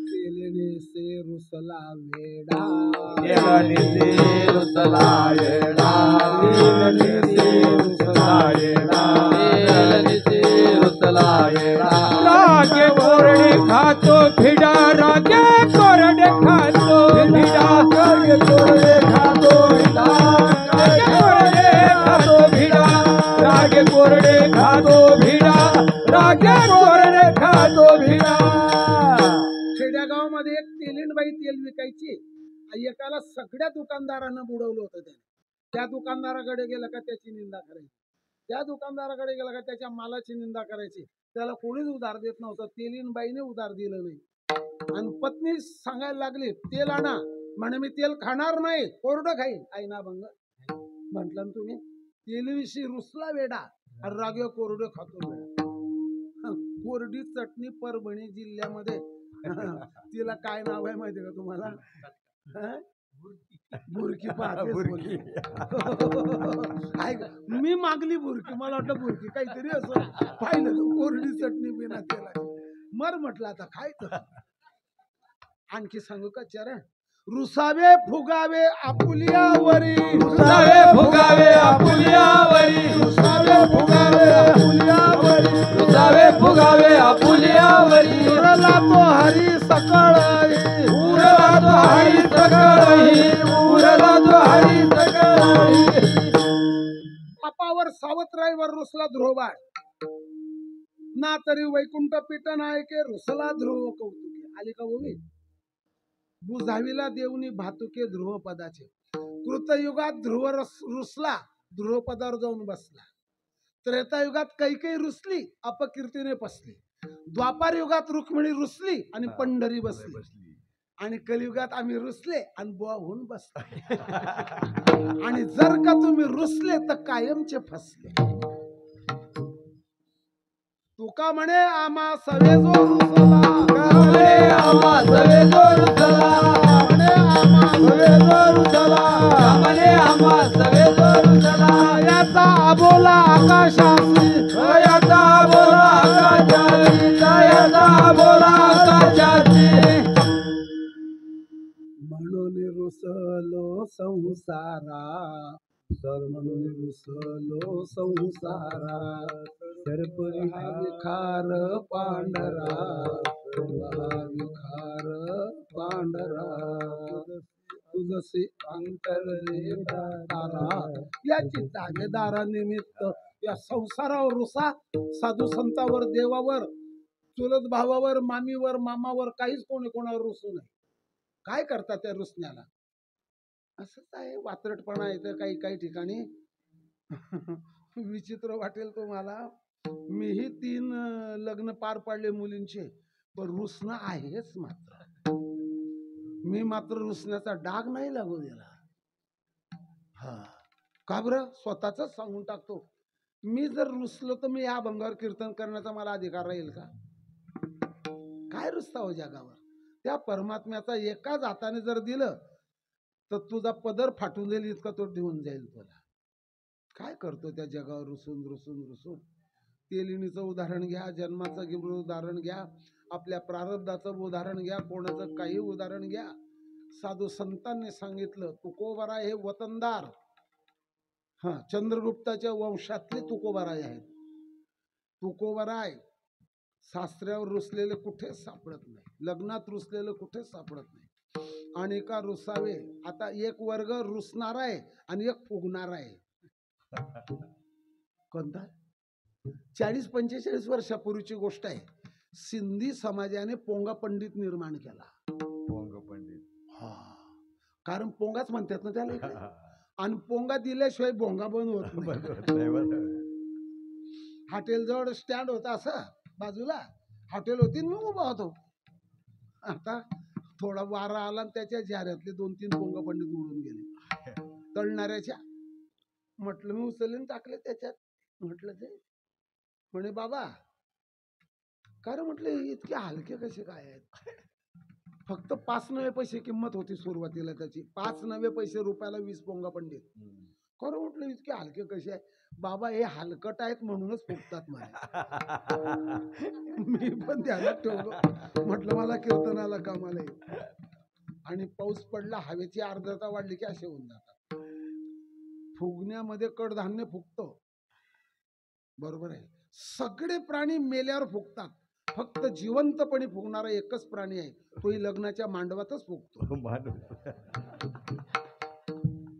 केलेने से रुसला वेडा, केळणीचे रुसला येडा, केळणीचे रुसला येडा, केळणीचे रुसला येडा. रागे कोरडे खातो भिडा, रागे कोरडे खातो भिडा, रागे कोरडे खातो भिडा, रागे कोरडे खातो भिडा, रागे कोरडे खातो भिडा, रागे कोरडे खातो भिडा. खेड्यागावामध्ये एक तेलीणबाई तेल विकायची. एकाला सगळ्या दुकानदारांना बुडवलं होतं त्याने. त्या दुकानदाराकडे गेलं का त्याची निंदा करायची, त्या दुकानदाराकडे गेला का त्याच्या मालाची निंदा करायची. त्याला कोणीच उधार देत नव्हतं. तेलीणबाईने उधार दिलं नाही आणि पत्नी सांगायला लागली तेल आणा. म्हणे मी तेल खाणार नाही, कोरडं खाईल. आईना भंग म्हटलं ना तुम्ही. तेलीविषयी रुसला वेडा आणि रागे कोरडं खातो वेडा. कोरडी चटणी परभणी जिल्ह्यामध्ये तिला काय नाव आहे माहिती का तुम्हाला? बुरकी पाहते बुरकी. मी मागली बुरकी, मला वाटलं बुरकी काहीतरी असं पाहिलं तर कोरडी चटणी बिना तेला. मर म्हटलं आता खायचं. आणखी सांगू का चरण? रुसावे फुगावे आपुलियावरी, रुसावे फुगावे आपुलियावरी, रुसावे फुगावे आपुलियावरी, रुसावे फुगावे आपुलियावरी. उरला तो हरी सकळही, उरला तो हरी सकळही, उरला तो हरी सकळही. पापावर सावत्राईवर रुसला ध्रुवबाळ, ना तरी वैकुंठ पीठ नायके रुसला ध्रुव कौतुके. आली का ओवी? बुझाविला देवनी भातुके ध्रुव पदाचे. कृतयुगात ध्रुव रुसला, ध्रुव पदावर जाऊन बसला. त्रेतायुगात कैकेयी रुसली, अपकीर्तीने फसली. द्वापार युगात रुक्मिणी रुसली आणि पंढरी बसली. आणि कलियुगात आम्ही रुसले आणि बुवा होऊन बसले. आणि जर का तुम्ही रुसले तर कायमचे फसले. तुका म्हणे आम्हा सवे जो रुसला, म्हणे आम्हा सवे जो रुसला, म्हणे आम्हा सवे जो रुसला, म्हणे आम्हा सवे जो रुसला. याचा अबोला आकाशासी, याचा बोला आकाशाची, याचा बोला आकाशाची. म्हणून रुसलो संसारा, म्हणून रुसलो संसारा. विखार पांढरा, विखार पांढरा, तुझसे अंतरले तारा. याची जागेदारा निमित्त या संसारावर रुसा. साधू संतावर, देवावर, चुलत भावावर, मामीवर, मामावर काहीच कोणी कोणावर रुसू नये. काय करतात त्या रुसण्याला? असंच आहे, वात्रटपणा येतं काही काही ठिकाणी. विचित्र वाटेल तुम्हाला. मीही 3 लग्न पार पाडले मुलींचे, पण रुसणं आहेच मात्र. मी मात्र रुसण्याचा डाग नाही लागू दिला. हा का बरं? स्वतःच सांगून टाकतो. मी जर रुसलो तर मी या अभंगावर कीर्तन करण्याचा मला अधिकार राहील का? काय रुसता हो जगावर? त्या परमात्म्याचा एकाच हाताने जर दिलं तर तुझा पदर फाटून जाईल इतका तो देऊन जाईल तुला. काय करतो त्या जगावर रुसून रुसून रुसून? तेलिणीचं उदाहरण घ्या, जन्माचं उदाहरण घ्या, आपल्या प्रारब्धाचं उदाहरण घ्या, कोणाचं काही उदाहरण घ्या. साधू संतांनी सांगितलं तुकोबाराय हे वतनदार, चंद्रगुप्ताच्या वंशातले तुकोबाराय आहेत. तुकोबाराय सासऱ्यावर रुसलेले कुठेच सापडत नाही, लग्नात रुसलेलं कुठेच सापडत नाही. आणि का रुसावे? आता एक वर्ग रुसणार आहे आणि एक फुगणार आहे. कोणता? 40-45 वर्षापूर्वीची गोष्ट आहे. सिंधी समाजाने पोंगा पंडित निर्माण केला. पोंग पंडित, कारण पोंगाच म्हणतात ना त्याला इकडे. आणि पोंगा दिल्याशिवाय भोंगा बंद होत नाही. हॉटेल जवळ स्टँड होता असं बाजूला हॉटेल होती मी उभा होतो. आता थोडा वारा आला आणि त्याच्या जाऱ्यातले 2-3 पोंगा पंडित उडून गेले तळणाऱ्याच्या. म्हटलं मी उचलले आणि टाकले त्याच्यात. म्हटलं ते म्हणे बाबा कारण म्हटलं इतके हलके कसे काय आहेत. फक्त 5 नवे पैसे किंमत होती सुरुवातीला त्याची. 5 नवे पैसे रुपयाला 20 पोंगा पंडित. खरं म्हटलं इतके हलके कसे आहे. बाबा हे हलकट आहेत म्हणूनच फुटतात मला. मी पण ध्यानात ठेवलं. म्हटलं मला कीर्तनाला कामाला येईल. आणि पाऊस पडला हवेची आर्द्रता वाढली की असे होऊन जातात. फुगण्यामध्ये कडधान्य फुगतं बरोबर आहे. सगळे प्राणी मेल्यावर फुगतात. फक्त जिवंतपणे फुगणारा एकच प्राणी आहे तोही लग्नाच्या मांडवातच फुगतो.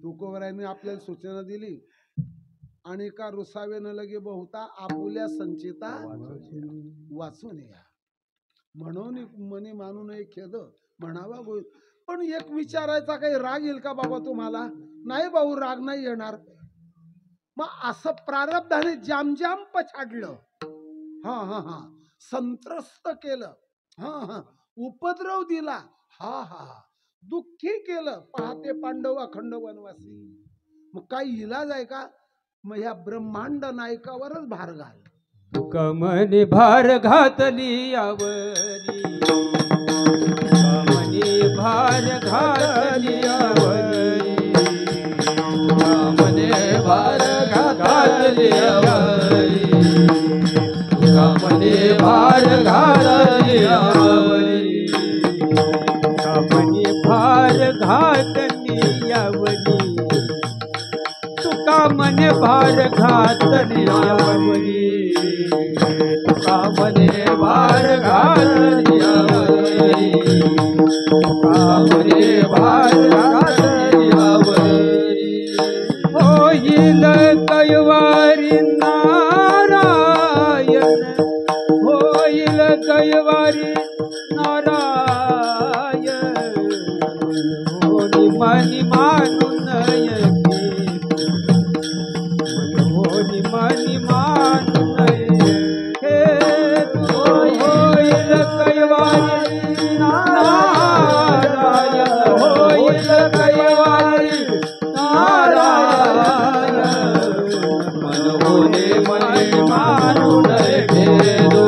तुकोबरायांनी आपल्याला सूचना दिली आणि का रुसावे न लगे बहुता आपुल्या संचिता वाचून या. म्हणून मनी मानू नये खेद म्हणावा गोविंद. पण एक विचारायचा काही राग येईल का बाबा तुम्हाला. नाही भाऊ राग नाही येणार. मग असं प्रारब्धाने जाम जाम पछाडलं. हा हा हा संत्रस्त केलं. हा हा उपद्रव दिला. हा हा दुःखी केलं. पाहते पांडव अखंड वनवासी. मग काही इलाज आहे का. मग ह्या ब्रह्मांड नायकावरच भार घाल. तुका म्हणे भार घातली यावरी. तुका म्हणे भार घातली यावरी. तुका म्हणे भार घातली यावरी. तुका म्हणे भार घातली यावरी. तुका म्हणे भार घातली यावरी. तुका म्हणे भार घातली यावरी. तुका म्हणे भार घातली यावरी. तुका म्हणे भार घातली यावरी. होईल कैवारी नारायण. होईल कैवारी नारायण. होनी मनी मानून होनी मनी मानून होईल कैवारी नारायण. होईल कैवारी नारायण. मन होने मनी मानून भेदो.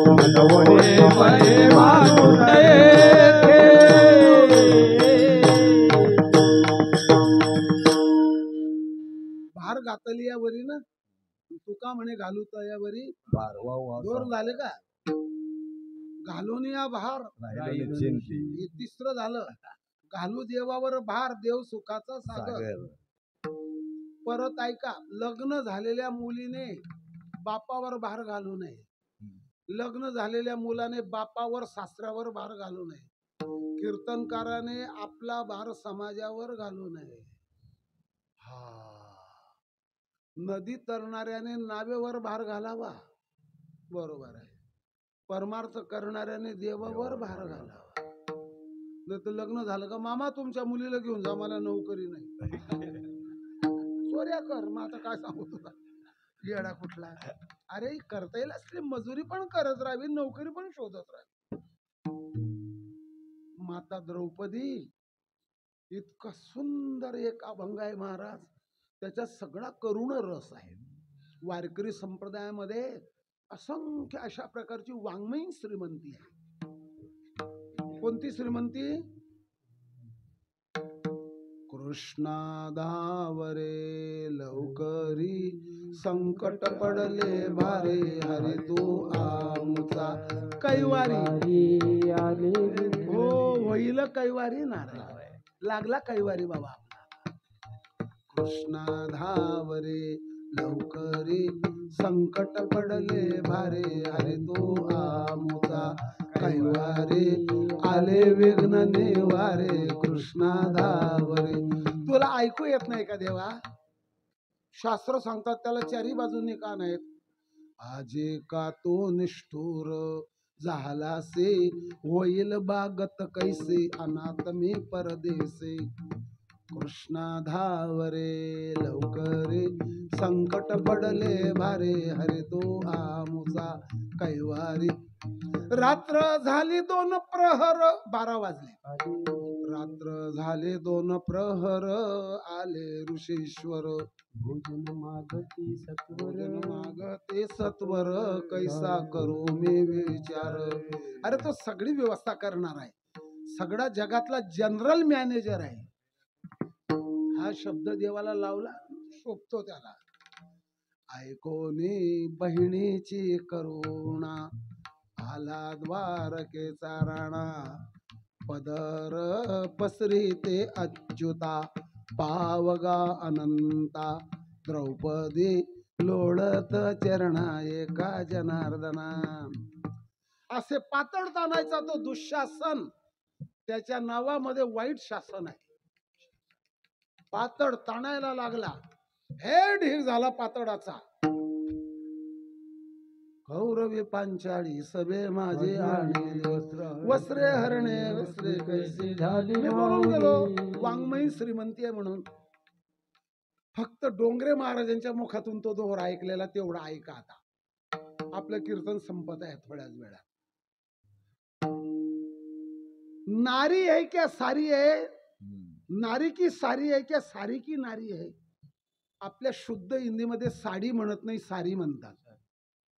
मन होने मनी मानून भार घातली यावरी ना. तुका म्हणे घालू तयावरी. दोर झाले का. घालून या भार. हे तिसरं झालं. घालू देवावर भार देव सुखाचा सागर. परत ऐका लग्न झालेल्या मुलीने बापावर भार घालू नये. लग्न झालेल्या मुलाने बापावर सासऱ्यावर भार घालू नये. कीर्तनकाराने आपला भार समाजावर घालू नये. नदी तरणाऱ्याने नावेवर भार घालावा बरोबर आहे. परमार्थ करणाऱ्याने देवावर भार घालावा. जर तर लग्न झालं का मामा तुमच्या मुलीला घेऊन जा मला नोकरी नाही. चोऱ्या कर. मग आता काय सांगू तुला येडा कुठला. अरे करता येईल असली मजुरी पण करत राहावी नोकरी पण शोधत राहावी. माता द्रौपदी इतका सुंदर एक अभंग आहे महाराज. त्याच्यात सगळा करुण रस आहे. वारकरी संप्रदायामध्ये असंख्य अशा प्रकारची वाङ्मयीन श्रीमंती आहे. कोणती श्रीमंती. कृष्णा धावरे लवकरी संकट पडले भारे हरी तू आमचा कैवारी आले. हो होईल कैवारी नारायण. लागला कैवारी बाबा. कृष्णा धावरे लवकरी संकट पडले भारे हरी तू आमचा कैवारी आले विघ्न निवारे. कृष्णा धावरे. तुला ऐकू येत नाही का देवा. शास्त्र सांगतात त्याला चारी बाजूंनी कान आहेत. आजे का तो निष्ठुर झालासे होईल बागत कैसे अनाथ मी परदेसे. कृष्णा धावरे लवकरे संकट पडले भारे हरे तो आमुचा कैवारी रात्र झाली 2 प्रहर 12 वाजले रात्र झाले 2 प्रहर आले ऋषीश्वर भोजन मागती सत्वर भोजन मागते सत्वर कैसा करू मी विचार अरे तो सगळी व्यवस्था करणार आहे सगळा जगातला जनरल मॅनेजर आहे हा शब्द देवाला लावला शोभतो त्याला ऐकोनी बहिणीची करुणा आला द्वारकेचा राणा पदर पसरीते अच्युता पावगा अनंता द्रौपदी लोळत चरणा एका जनार्दना असे पातळ ताणायचा तो दुःशासन त्याच्या नावामध्ये वाईट शासन आहे पातळ ताणायला लागला हे ढीग झाला पातळाचा कौरवी पांचाळी सभे माझे आणि वस्त्रे हरणे वस्त्रे कैसी झाली मी बोलून गेलो वाङ्मयी श्रीमंती आहे म्हणून फक्त डोंगरे महाराजांच्या मुखातून तो दोहरा ऐकलेला तेवढा ऐका आता आपलं कीर्तन संपत आहे थोड्याच वेळात नारी है क्या सारी है नारी की सारी है क्या सारी की नारी है आपल्या शुद्ध हिंदीमध्ये साडी म्हणत नाही सारी म्हणतात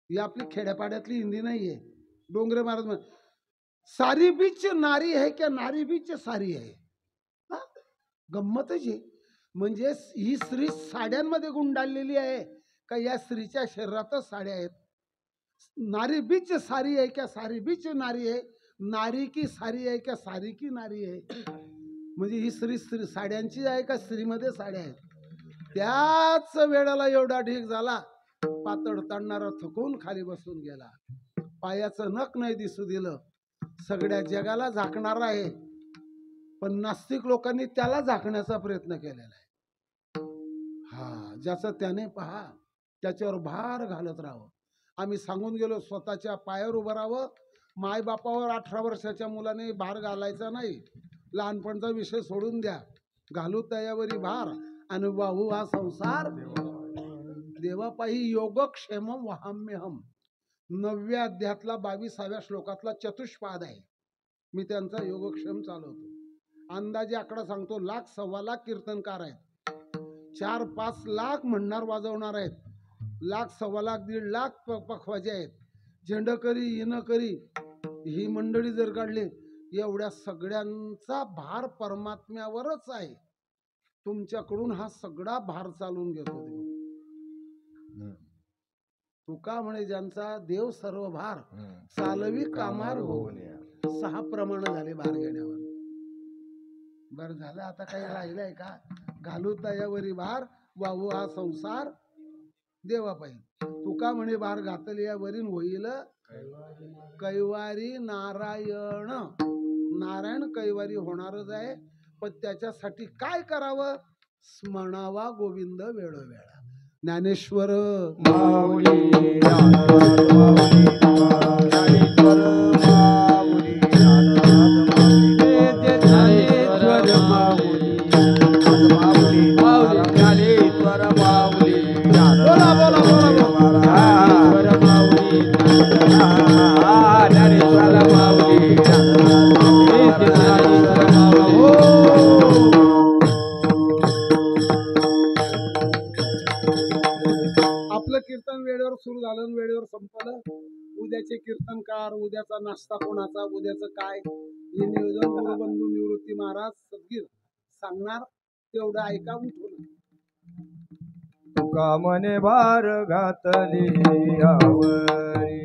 ही आपली खेड्यापाड्यातली हिंदी नाहीये डोंगरे महाराज सारी बीच नारी है क्या नारी बीच सारी है गंमतच आहे म्हणजे ही स्त्री साड्यांमध्ये गुंडाळलेली आहे का या स्त्रीच्या शरीरातच साड्या आहेत नारी बीच सारी है क्या सारी बीच नारी है नारी की सारी है क्या सारी की नारी है म्हणजे ही स्त्री साड्यांची आहे का स्त्रीमध्ये साड्या आहेत त्याच वेळेला एवढा ढीग झाला पातळ ताणणारा थकून खाली बसून गेला पायाचं नख नाही दिसू दिलं सगळ्या जगाला झाकणार आहे पण नास्तिक लोकांनी त्याला झाकण्याचा प्रयत्न केलेला आहे हा ज्याचं त्याने पहा त्याच्यावर भार घालत राहावं आम्ही सांगून गेलो स्वतःच्या पायावर उभं राहावं माय बापावर 18 वर्षाच्या मुलाने भार घालायचा नाही लहानपणचा विषय सोडून द्या घालू तयावरी भार आणि वाहू हा संसार देवापायी योगक्षेम वहाम्यहम 9व्या अध्यायातला 22व्या श्लोकातला चतुष्पाद आहे मी त्यांचा योगक्षेम चालवतो अंदाजे आकडा सांगतो 1,00,000 सव्वा लाख कीर्तनकार आहेत 4-5 लाख म्हणणार वाजवणार आहेत 1,00,000 सव्वा लाख 1.5 लाख पखवाजे आहेत झेंडकरी येणकरी ही मंडळी जर काढली एवढ्या सगळ्यांचा भार परमात्म्यावरच आहे तुमच्याकडून हा सगळा भार चालून घेतो देव तुका म्हणे ज्यांचा देव सर्व भार चालवी कामार होऊन 6 प्रमाण झाले भार घेण्यावर बर झालं आता काही राहिलंय का घालू तयावरी भार वाहू हा संसार देवा पाहिजे तुका म्हणे भार घातली यावरील होईल कैवारी नारायण नारायण कैवारी होणारच आहे पण त्याच्यासाठी काय करावं स्मरणावा गोविंद वेळोवेळा ज्ञानेश्वर माऊली बोला बोला बोला आपलं कीर्तन वेळेवर सुरू झालं आणि वेळेवर संपलं उद्याचे कीर्तनकार उद्याचा नाश्ता कोणाचा उद्याचं काय हे नियोजन गुरुबंधू निवृत्ती महाराज सदगीर सांगणार तेवढं ऐका उठून तुका मने भार घातली यावरी